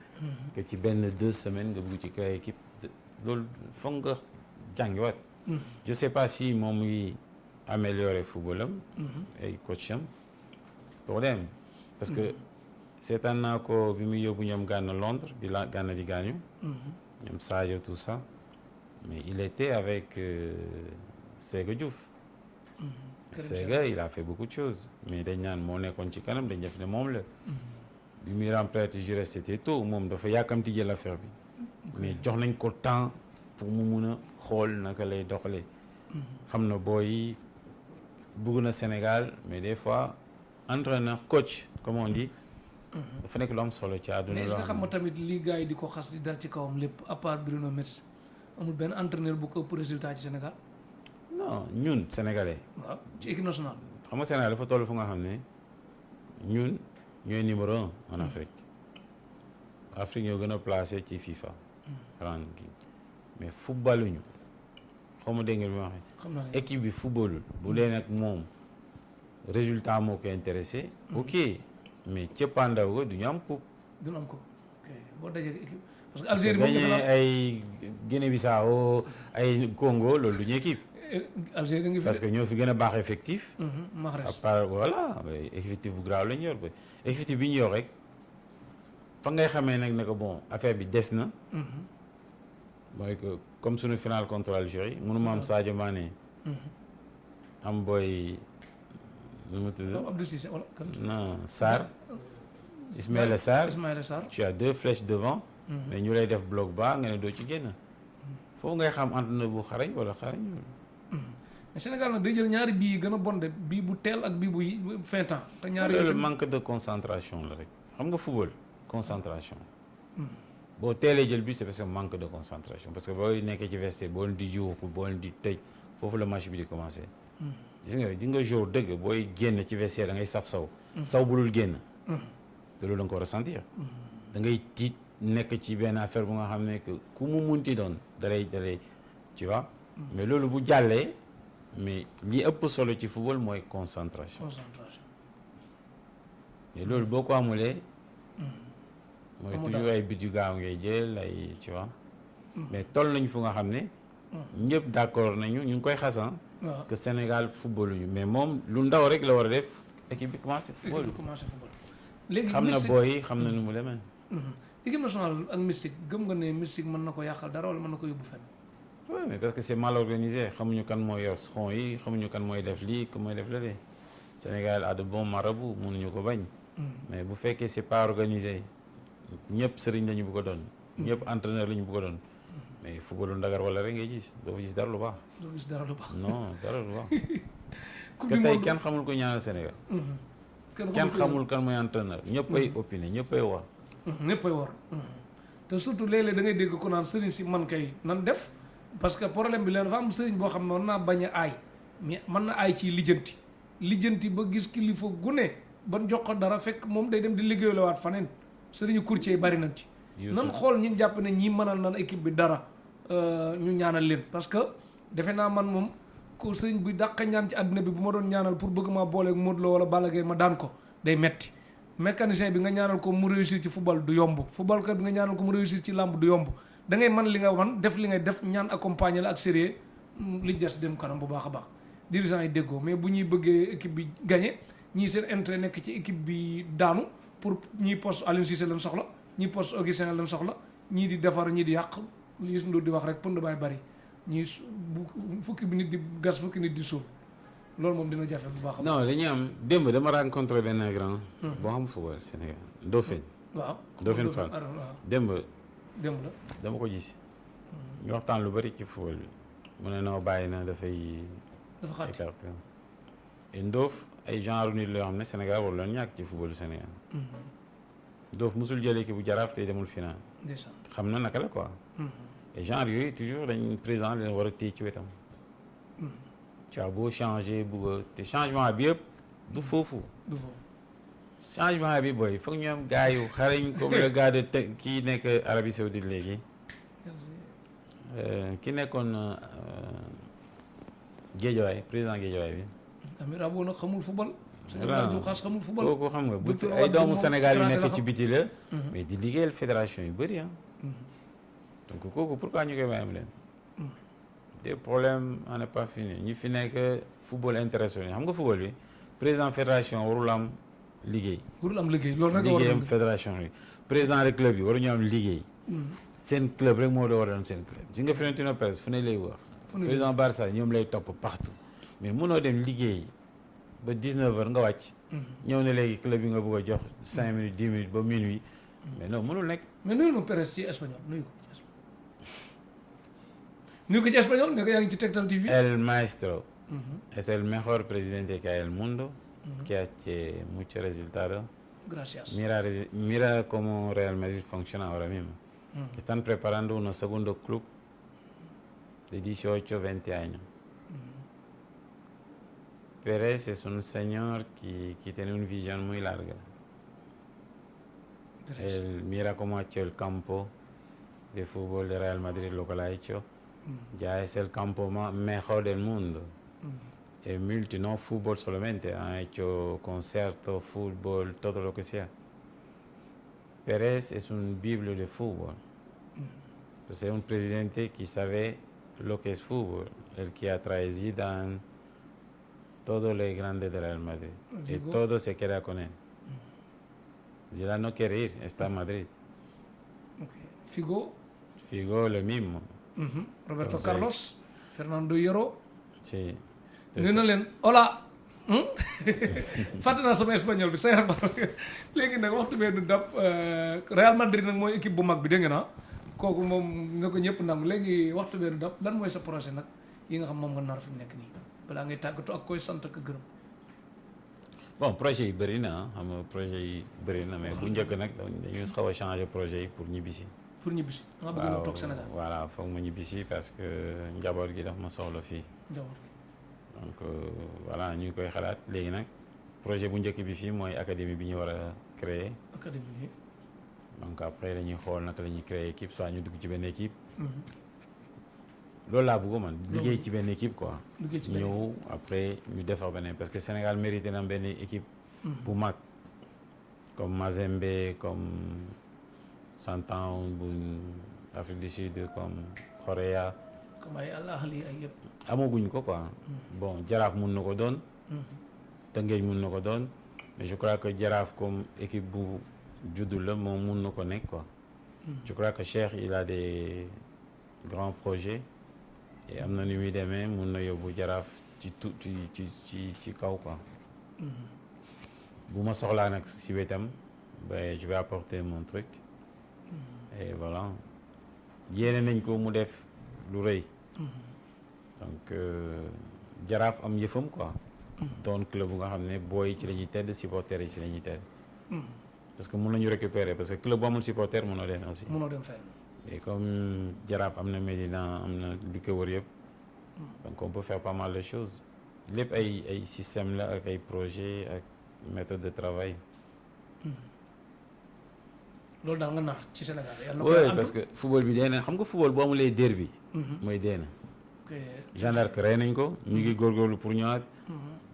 que ci benn 2 semaines nga bugg ci créer équipe loolu foog nga jàngiwaat je sais pas si moom muy améliorer football am ay coach am pour dem parce que seetaan naa ko bi muy yóbbu ñoom Gana Londres bi la Gana di gaañu ñoom Sadio tout ça mais il était avec Sega Diouf Sega il a fait beaucoup de choses mais dañ naan moo nekkoon ci kanam dañ def ne moom la bi muy remplacer Giresse c'était tôt moom dafa yàkkamti jël affaire bi mais jox nañ ko temps pour mu mun a xool naka lay doxalee xam na booy bëgg na Sénégal mais des fois entraîneur coach comme on dit dafa nekk lu am solo ci àdduna mais est-ce que xam nga tamit lii gars yi di ko xas di dal ci kawam lépp à part Bruno Metsu amul benn entraîneur bu ko ëpp résultat ci Sénégal non ñun sénégalais waaw ci équipe nationale xam nga Sénégal dafa toll fu nga xam ne ñun ñooy numéro 1 en Afrique Afrique ñoo gën a placé ci FIFA ranking mais footballuñu xaw ma dégg nga bi ma waxee équipe bi footballul bu dee nag moom résultat moo ko intéressé ok mais cëppaandaw ga du ñu am coupe. du ñu am coupe ok boo dajee équipe parce que Algérie moom gagné ay Guinée-Bissau ay Congo loolu du ñu équipe. Algérie ngi fi parce que ñoo fi gën a baax effectif. Mahrez à part voilà effectif bu graaw la ñu yor ba effectif bi ñu yor rek fa ngay xamee nag ne que bon affaire bi des na. mooy que comme suñu final contre Algérie mënuma am Sadio Mané. am booy nu mu tudd. Abdou Cissé wala non Sarr. Ismaïla Sarr tu as 2 flèches devant. mais ñu lay def bloc bas nga ne doo ci génn. foofu ngay xam entraîneur bu xarañ wala xarañ. mais Sénégal nag day jël ñaari bii yi gën a bonde bii bu teel ak bii bu fin temps. te ñaari loolu manque de concentration la rek xam nga football concentration. boo teelee jël bi c'est parce que manque de concentration parce que booy nekkee ci vestiaire boo leen di yuuxu boo leen di tëj foofu la match bi di commencer. gis nga jour dëgg booy génn ci vestiaire da ngay saf saw. saw bu dul génn. te loolu da nga ko ressentir. da ngay tiit nekk ci benn affaire bu nga xam ne que ku mu munti doon dalay tu vois. mais loolu bu jàllee mais li ëpp solo ci football mooy concentration. mais loolu boo ko amulee. mooy toujours ay bit yu gaaw ngay jël ay tu vois. mais toll nañu fu nga xam ne. ñëpp d'accord nañu ñu ngi koy xasan que Sénégal footballuñu mais moom lu ndaw rek la war a def équipe bi commencé football. léegi xam na booy xam na nu mu demee. équipe nationale ak mystique gëm nga ne mystique mën na ko yàqal dara wala mën na ko yóbbu fenn. oui mais parce que c'est mal organisé xamuñu kan mooy yor front yi xamuñu kan mooy def lii kan mooy def lële Sénégal a de bons marabouts mënuñu ko bañ. mais bu fekkee c'est pas organisé ñëpp sëriñ lañu bëgg a doon. ñëpp entraîneur lañu bëgg a doon. mais footballu ndagar wala rek ngay gis doo gis dara lu baax. doo gis dara lu baax. non dara lu baax. parce que tey kenn xamul ko ñaanal Sénégal. kenn xamul kan mooy entraîneur ñëpp ay opiner ñëpp ay wax. ñëpp ay war te surtout léeg-léeg da ngay dégg ko naan sëriñ si man kay nan def parce que problème bi leen dafa am sëriñ boo xam ne mën naa bañ a aay mais mën na aay ci lijjanti ba gis kilifa gu ne ban jox ko dara fekk moom day dem di liggéeyal waat faneen sëriñu courtier yi bari nañ ci. nan xool ñi jàpp ne ñii mënal nan équipe bi dara ñu ñaanal leen parce que defe naa man moom ko sëriñ buy dàq ñaan ci àddina bi bu ma doon ñaanal pour bëgg maa booleeg Modou Lo wala Balla Gaye ma daan ko day metti mécanicien bi nga ñaanal ko mu réussir ci football du yomb footballkat bi nga ñaanal ko mu réussir ci làmb du yomb da ngay mën li nga man def li ngay def ñaan accompagner la ak sérieux li des dem kanam bu baax a baax dirigeant yi déggoo mais bu ñuy bëggee équipe bi gagné ñii seen intérêt nekk ci équipe bi daanu pour ñii poste Aliou Cissé lañ soxla ñii poste Augustin lañ soxla ñii di defar ñii di yàq li Youssou Ndour di wax rek pënd baay bari ñii bu fukki bi nit di gas fukki nit di suul loolu moom dina jafe bu baax a baax. non dañuy am démb dama rencontré benn grand. boo xam football Sénégal Dauphin. waaw Dauphin Fall démb. la dama ko gis. ñu waxtaan lu bari ci football bi. mu ne noo bàyyi na dafay. dafa xaati écarté. et Ndof ay genre nit la yoo xam ne Sénégal war leen ñàkk ci footballu Sénégal. Ndof musul jëlee équipe bu Jaraaf tey demul final. xam na naka la quoi. et genre yooyu toujours dañ président leen war a téye ci wetam. caa boo changé bugg te changement bi yëpp du foofu. changement bi booy foog ñu am gars yu xarañ comme le gars de kii nekk Arabie Saoudite léegi. ki nekkoon Guédiawaye président Guédiawaye bi. Amir Abo nag xamul football. Sénégal xas xamul football. kooku xam nga bu ay doomu Sénégal yu nekk ci biti la. mais di liggéeyal fédération yu bëri ah. donc kooku pourquoi ñu koy bàyyi am leen. des problèmes on n'est pas fini ñi fi nekk football intéressé xam nga football bi président fédération warul am liggéey. warul am liggéey loolu rek liggéeyam fédération bi président de club yi waruñu am liggéey. seen club rek moo doon war a doon seen club. si nga Florentino Pérez fu ne lay wax. président Barça ñoom lay topp partout. mais mënoo dem liggéey ba 19h nga wàcc. ñëw ne léegi club yi nga bëgg a jox 5 minutes 10 minutes ba minuit. mais non mënul nekk. mais nuyul ma Pérez ci espagnol nuyu ko ci espagnol ne ko yaa ngi ci Tektal TV. El maestro. es el mejor presidente que hay en el mundo. que ha hecho muchos resultados. Gracias. Mira cómo Real Madrid funciona ahora mismo. Están preparando un segundo club de 18, 20 años. Pérez es un señor que tiene una visión muy larga. Él mira cómo ha hecho el campo de fútbol de Real Madrid, lo que lo ha hecho. Ya es el campo mejor del mundo. è multi, no fútbol solamente, ha hecho concierto, fútbol, todo lo que sea. Pérez es un biblio de fútbol. Pues es un presidente que sabe lo que es fútbol, el que atrae Zidane, todo lo grande del Real Madrid. Y todo se queda con él. Zidane no quiere ir, está en Madrid. Figo. Figo lo mismo. Roberto Entonces, Carlos. Fernando Hierro. Sí. nee na leen hola. fàtte naa sama espagnol bi sayar ba léegi nag waxtu bee du dab Real Madrid nag mooy équipe bu mag bi dégg nga kooku moom nga ko ñëpp nangu léegi waxtu bee du dab lan mooy sa projet nag yi nga xam moom nga nar fi mu nekk nii balaa ngay tàggatoo ak koy sant ak gërëm. Bon projet yi bëri na xam nga projet yi bëri na mais bu njëkk nag dañu xaw a changer projet yi pour ñibbisi. pour ñibbisi nga bëgg nga toog Sénégal. voilà foog ma ñibbisi parce que njaboot gi daf ma soxla fii. njaboot gi. donc voilà ñu ngi koy xalaat léegi nag projet bu njëkk bi fii mooy académie bi ñu war a créer. académie bi. donc après dañuy xool naka la ñuy créer équipe soit ñu dugg ci benn équipe. loolu laa bëgg man liggéey ci benn équipe quoi. liggéey ci benn ñëw après ñu defar beneen parce que Sénégal mérité na benn équipe. bu mag comme Mazembe comme Santown bu Afrique du Sud comme Correa. comme ay Al Ahly ay yëpp. amaguñ ko quoi. bon Jaraaf mun na ko doon. Tëngéej mun na ko doon mais je crois que Jaraaf comme équipe bu juddu la moom mun na ko nekk quoi. je crois que Cheikh il a des grands projets et am na ni muy demee mun na yóbbu Jaraaf ci kaw quoi. bu ma soxlaa nag si wetam ben je vais apporter mon truc. et voilà yéene nañ ko mu def lu rëy. donc Jaraaf am yëfam quoi. doon club bu nga xam ne booy ci la ñuy tedd supporters yi ci la ñuy tedd. parce que mun nañu récupérer parce que club bu amul supporter mënoo dem aussi. mënoo dem fenn. et comme Jaraaf am na Médina am na lu ko wër yëpp. donc on peut faire pas mal de choses lépp ay système la ak ay projet ak méthode de travail. loolu daal nga nar ci Sénégal yàlla na oui parce que football bi dee na xam nga football bu amulee derby. mooy dee na. Jeanne d'Arc rey nañ ko ñu ngi góorgóorlu pour ñëwaat.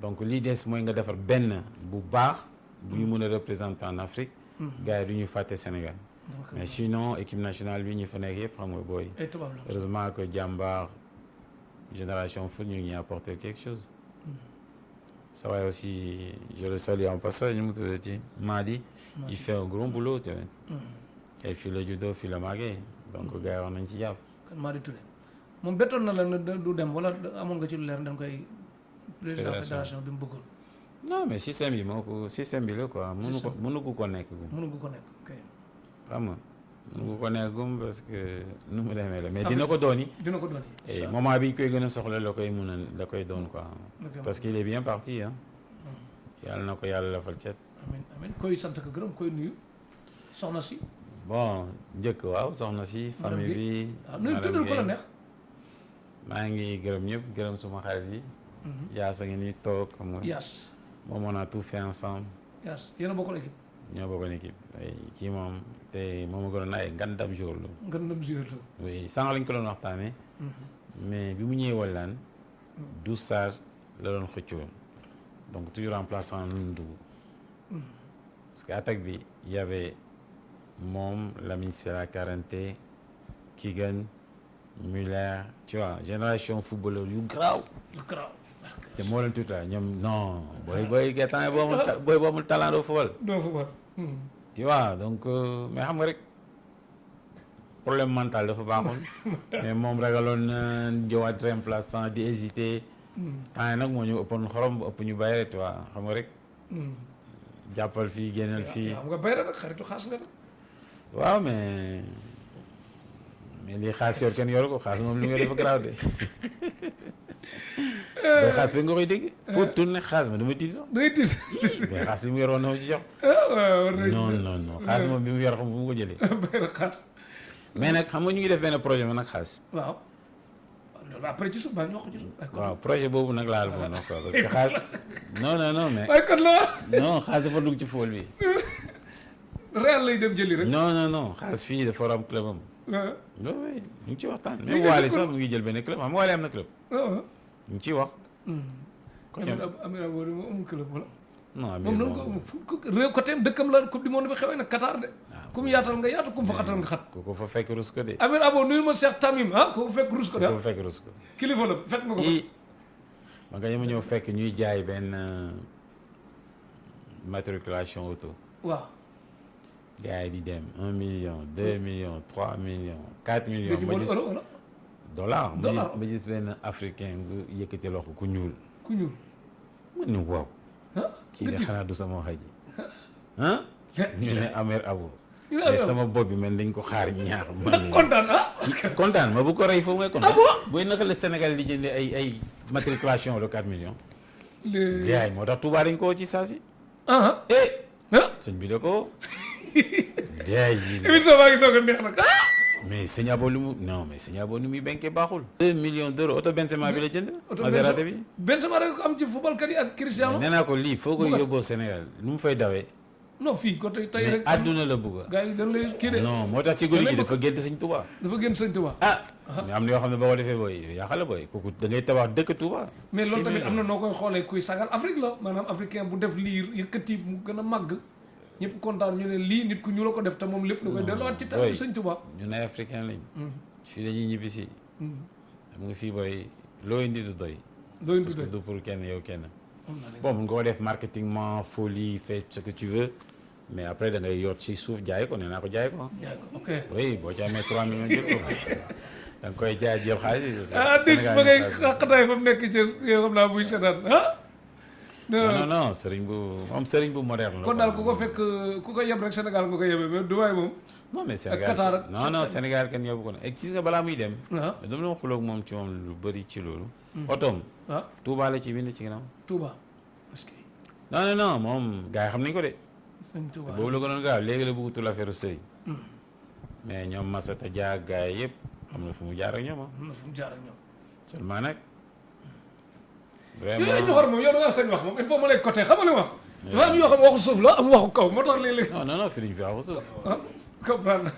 donc lii des mooy nga defar benn bu baax bu ñu mën a représenter en Afrique. gars yi du ñu fàtte Sénégal. mais sinon équipe nationale bi ñu fa nekk yëpp xam nga booy. ay tubaab la heureusement que Jambar Génération Foot ñu ngi apporter quelque chose. ça va aussi je le salue en passage ñu mu tuddati Madi. il fait un gros boulot tamit. et fii la juddoo fii la màggee donc gars yi wax nañ ci jàpp. kan Madi Touré moom bettoon na la ne du dem wala amoon nga ci lu leer dañ koy. président fédération bi mu bëggoon. non mais système bi moo ko système bi la quoi. mënu ko nekk gum. mënu ko nekk ok. xam nga mënu ko nekk gum parce que nu mu demee la mais dina ko dooni. dina ko dooni. et moment bi ñu koy gën a soxla la koy mun a la koy doon quoi. parce qu'il est bien parti ah. yàlla na ko yàlla lafal cet. amiin amiin koy sant ko gërëm koy nuyu soxna si. bon njëkk waaw soxna si. famille bi nuyu tuddal ko la neex. maa ngi gërëm ñëpp gërëm suma xarit yi. Yaas a ngi nii toog xam nga. Yaas. moom on a tout fait ensemble. Yaas yéen a bokkoon équipe. ñoo bokkoon équipe kii moom te moom a gënoon ay ngandam jour la. ngandam jour la. oui sànq lañ ko doon waxtaanee. mais bi mu ñëwee Wallaan. 12 Sarr la doon xëccoo donc toujours remplaçant nu dugg. parce que attaque bi y avait moom Lamine Sera Karanté Kigan Muller tu vois génération footballeur yu garaaw. yu garaaw. te moo leen tuuti ñoom non booy gerte boo amul talent doo football. doo football. tu vois donc mais xam nga rek problème mental dafa baaxoon. mais moom ragaloon na jëwaat remplaçant di hésiter. temps nag moo ñu ëppoon xorom ëpp ñu bàyyi rek tu vois xam nga rek. jàppal fii génnal fii. xam nga bay nag xaritu xaas nga nag. waaw mais lii xaas yor kenn yoru ko xaas moom li nga dafa garaaw de. mais xaas fi nga koy dégg. foo tourné xaas ma dama tiit sax. day tiit. mais xaas li mu yor woon na ma ci jox. non xaas moom bi mu yor xam fu mu ko jëlee. bay nag xaas. mais nag xam nga ñu ngi def benn projet ma nag xaas. waaw. loolu après ci suuf ba ñu wax ko ci suuf. waaw projet boobu nag laal ko nag quoi parce que xaas. non mais. waaye kon la non xaas dafa dugg ci fool bi. Real lay dem jëli rek. non xaas fii dafa war am club am. waaw oui ñu ngi ci waxtaan. même Waly sax mu ngi jël benn club xam nga Waly am na club. ñu ngi ciy wax. Amir Abo moom amul club wala. non moom noonu ko réew côté dëkkam la coupe du monde bi xewee nag Qatar de. ku mu yaatal nga yaatu ku mu fa xatal nga xat. ku ko fa fekk rus ko de. Amir Abo nuyu ma Cheikh Tamim ku ko fekk rus ko de. ku ko fa fekk rus ko. kilifa la fekk nga ko fa. ma nga ma ñëw fekk ñuy jaay benn matriculation auto. waaw. gars yi di dem 1 million 2 millions 3 millions 4 millions. ma gis euro dollar ma gis benn africain bu yëkkati loxo ku ñuul. ku ñuul. ma ne waaw. kii de xanaa du sama xaj. ñu ne Amir Abo. mais sama bopp bi man dañ ko xaar ñaar. man kontaan kontaan ma bu ko rey foofu mooy kontaan. booy naka la Sénégal di jëndee ay matriculation de 4 millions. jaay moo tax Touba dañ ko ci saa si. sëñ bi da ko. jaay ji émission baa ngi soog a neex nag. mais sëñ Abo lu mu non mais sëñ Abo nu muy benkee baaxul. 2 millions d'euros oto Benzema bi la jënd. oto Maserati bi. Benzema rek ko am ci footballkat yi ak Cristiano. nee naa ko lii foo koy yóbboo Sénégal nu mu fay dawee. non fii ko tey rek. mais àdduna la bëgg. gars yi dañ lay kii de. non moo tax ci guddi gi dafa génn sëñ Touba. dafa génn sëñ Touba. mais am na yoo xam ne boo ko defee booy yaa xale booy kooku da ngay tabax dëkk Touba. mais loolu tamit am na noo koy xoolee kuy sagal Afrique la maanaam africain bu def liir yëkkati mu gën a màgg ñëpp kontaan ñu ne lii nit ku ñu la ko def te moom lépp da koy delluwaat ci taal sëñ Touba. ñun ay africain lañ. fii dañuy ñibbi si. xam nga fii booy loo indi du doy. loo indi du doy parce que du pour kenn yow kenn. bon mun nga ko def marketingement folie fait ce que tu veux. mais après da ngay yor ci suuf jaay ko nee naa ko jaay ko. jaay ko ok oui boo ci amee 3 millions jël ko da nga koy jaay jël xaalis. dis ba ngay xaqataay fa mu nekk ci yow xam naa buy seetaan non sëriñ bu moderne la. kon daal ku ko fekk ku ko yeb rek Sénégal nga ko yebee mais Dubaï moom. non mais Sénégal ak Qatar ak non Sénégal kenn yóbbu ko nag et gis nga balaa muy dem. waaw dama doon xulóog moom ci moom lu bëri ci loolu. otoom. waaw Touba la ci bind ci ginnaaw. Touba parce que. non moom gars yi xam nañ ko de. sëñ Touba boobu la gënoon gaaw léegi la bëggatul affaire sëy mais ñoom Masata Dia gars yi yëpp am na fu mu jaar ak ñoom am na fu mu jaar ak ñoom. seulement nag. vraiment yooyu ñu xor moom yow da ngaa sañ wax moom il faut ma lay côté xam nga li wax. dafa am yoo xam waxu suuf la am waxu kaw moo tax léeg-léeg. non fii dañu fi waxu suuf. comprendre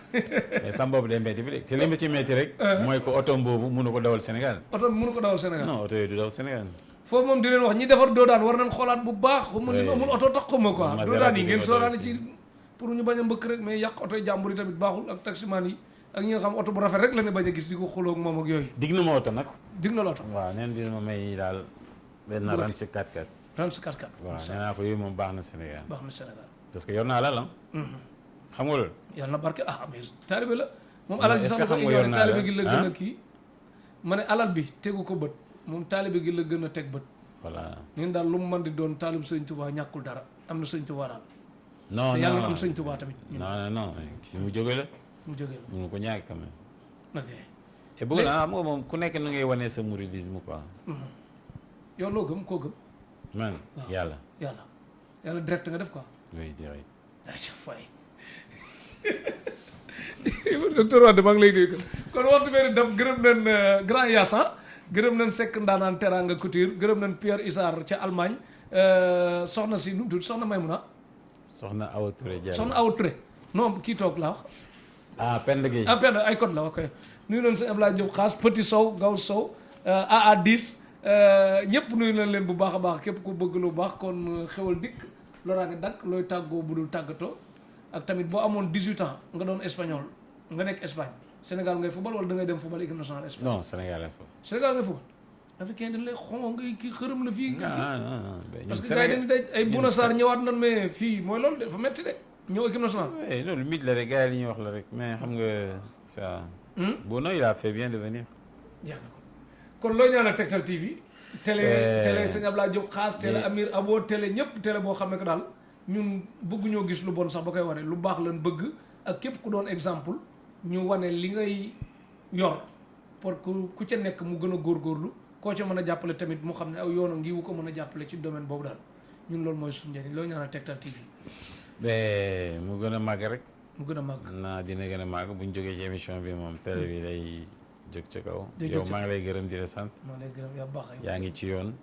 mais sam boobu day métti bi de te li ma ci métti rek. mooy ko oto boobu mënu ko dawal Sénégal. oto mënu ko dawal Sénégal. non oto yooyu du daw Sénégal. foofu moom di leen wax ñi defar doodaan war nañ xoolaat bu baax. mu ne amul oto tax xuma quoi. doodaan yi ngeen sóoraale ci pour ñu bañ a mbëkk rek mais yàq oto jàmbur yi tamit baaxul ak taximaan yi ak ñi nga xam oto bu rafet rek la ne bañ a gis di ko xuloo ak moom ak yooyu. dig na ma oto nag. dig na la oto. waaw nee na dina ma may daal. benn ren ci 4x4. ren ci 4x4. waaw nee naa ko yooyu moom baax na Sénégal. baax na Sénégal. parce que yor naa alal xam nga loolu. yàlla na barke mais taalibe la. moom alal ji sax dafa ignoré taalibe gi la gën a kii. ma ne alal bi tegu ko bët moom taalibe gi la gën a teg bët. voilà neen daal lu mu mën di doon taalib sëñ Touba ñàkkul dara am na sëñ Touba daal. non te yàlla na am sëñ Touba tamit. non fi mu jóge la. mu jóge la mënu ko ñàkk quand même. ok. et bëgg naa xam nga moom ku nekk nu ngay wane sa mouridisme quoi. yow loo gëm koo gëm. man yàlla. yàlla direct nga def quoi. oui direct. daa fay. docteur Wade maa ngi lay dégg kon waxtu bee dem gërëm nañ Grand Yassa gërëm nañ Seck Ndaanaan Teranga Couture gërëm nañ Pierre Issar ca Allemagne soxna si nu mu tudd soxna Maymuna. soxna Awa Touré Diallo soxna Awa Touré non kii toog laa wax. Penda Gueye. Penda ay code la ok nuyu nañ sëñ Abdoulaye Diop Xaas Petit Sow Gaw Sow AA 10 ñëpp nuyu nañ leen bu baax a baax képp ku bëgg lu baax kon xewal dikk loraa nga dakk looy tàggoo bu dul tàggatoo ak tamit boo amoon 18 ans nga doon espagnol nga nekk Espagne Sénégal ngay football wala da ngay dem football équipe nationale Espagne. non Sénégal lay football. Sénégal ngay football. africain dañ lay xongo ngay kii xërëm la fii. non parce que gars yi dañuy daj ay Bouna Sarr ñëwaat nañ mais fii mooy loolu de dafa metti de ñëw équipe nationale. oui loolu mythe la rek gars yi li ñuy wax la rek mais xam nga ça. Bouna il a fait bien de venir. jeex na kon loo ñaanal Tektal TV. télé sëñ Abdoulaye Diop Xaas télé Amir Abo télé ñëpp télé boo xam ne que daal ñun bëgg ñoo gis lu bon sax ba koy wane lu baax lañ bëgg ak képp ku doon exemple ñu wane li ngay yor pour que ku ca nekk mu gën a góorgóorlu koo ca mën a jàppale tamit mu xam ne aw yoonu ngi wu ko mën a jàppale ci domaine boobu daal ñun loolu mooy suñu njëriñ loo ñaanal Tektal TV. mais mu gën a màgg rek. mu gën a màgg. naa dina gën a màgg bu ñu jógee ci émission bi moom télé bi lay jóg ci kaw. day jóg yow maa ngi lay gërëm di la sant. maa ngi lay gërëm yaa baax yaa ngi ci yoon.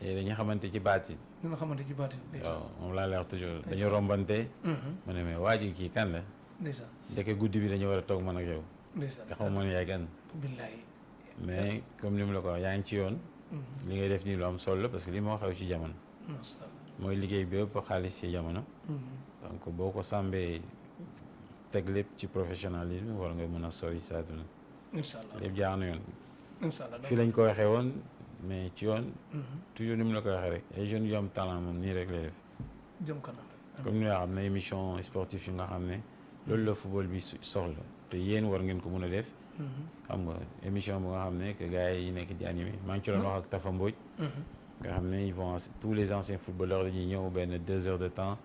dañu xamante ci baatin. dina xamante ci baatin. waaw moom laa lay wax toujours dañu rombante. mu ne mais waaju kii kan la. ndeysaan ndeke guddi bi dañu war a toog man ak yow. ndeysaan te xaw ma ne yaay gan. billaay mais comme ni mu la ko wax yaa ngi ci yoon. li ngay def nii lu am solo la parce que li moo xew ci jamono. mooy liggéey bi ëpp xaalis ci jamono. donc boo ko sàmbee teg lépp ci professionnalisme war nga mën a sori sa àdduna. incha allah lépp jaar na yoon. incha allah fii lañ ko waxee woon mais ci yoon. toujours ni mu la ko waxee rek ay jeunes yu am talent moom nii rek lay def. jëm kanam comme ni nga xam ne émission sportive yi nga xam ne loolu la football bi soxla te yéen war ngeen ko mën a def. xam nga émission bu nga xam ne que gars yi nekk di animé maa ngi ci doon wax ak Tafa Mbodj. nga xam ne ils vont tous les anciens footballeurs dañuy ñëw benn 2 heures de temps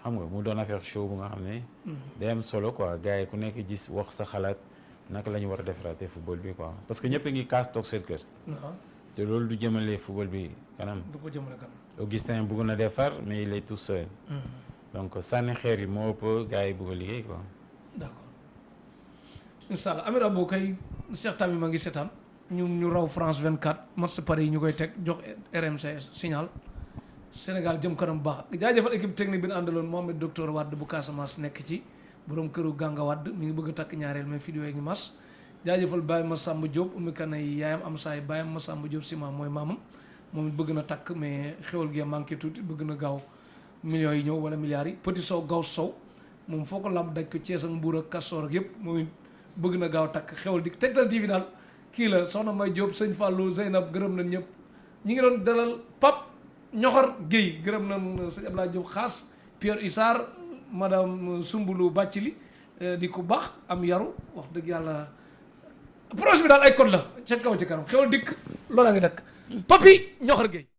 xam nga mu doon affaire show bu nga xam ne. day am solo quoi gars yi ku nekk gis wax sa xalaat naka la ñu war a defaraatee football bi quoi parce que ñëpp a ngi kaas toog seen kër. te loolu du jëmale football bi kanam. du ko jëmale kanam. Augustin bëgg na defar mais il est tout seul. donc sànni xeer yi moo ëpp gars yi bëgg a liggéey quoi. d'accord incha allah Amir Abou kay Cheikh Tamim ma ngi seetaan ñu raw France 24 match Paris yi ñu koy teg jox RMC signal Sénégal jëm kanam baax jaajëfal équipe technique bi ñu àndaloon Mohamed docteur Wade bu Casamance nekk ci borom këru Ganga Wade mi ngi bëgg a takk ñaareel mais vidéo yi ngi mas jaajëfal Baye Massamba Diop Oumy Kane yaayam am saay Baye Massamba Diop Sima mooy maamam moom it bëgg na takk mais xewal gi manqué tuuti bëgg na gaaw millions yi ñëw wala milliards yi Petit Sow Gaw Sow moom foo ko lamb daj ko Thiès ak Mbour ak Castor ak yëpp moom it bëgg na gaaw takk xewal di Tektal TV daal kii la soxna May Diop sëñ Fallou Zeynab gërëm nañ ñëpp ñi ngi doon dalal Pape Ñoxor Guèye gërëm nañ sëñ Abdoulaye Diop Xaas Pierre Issar madame Sumbulu Bàccili di ko baax am yaru wax dëgg yàlla projet bi daal ay code la ca kaw ci kanam xewal dikk loola ngi dakk Papi Ñoxor Guèye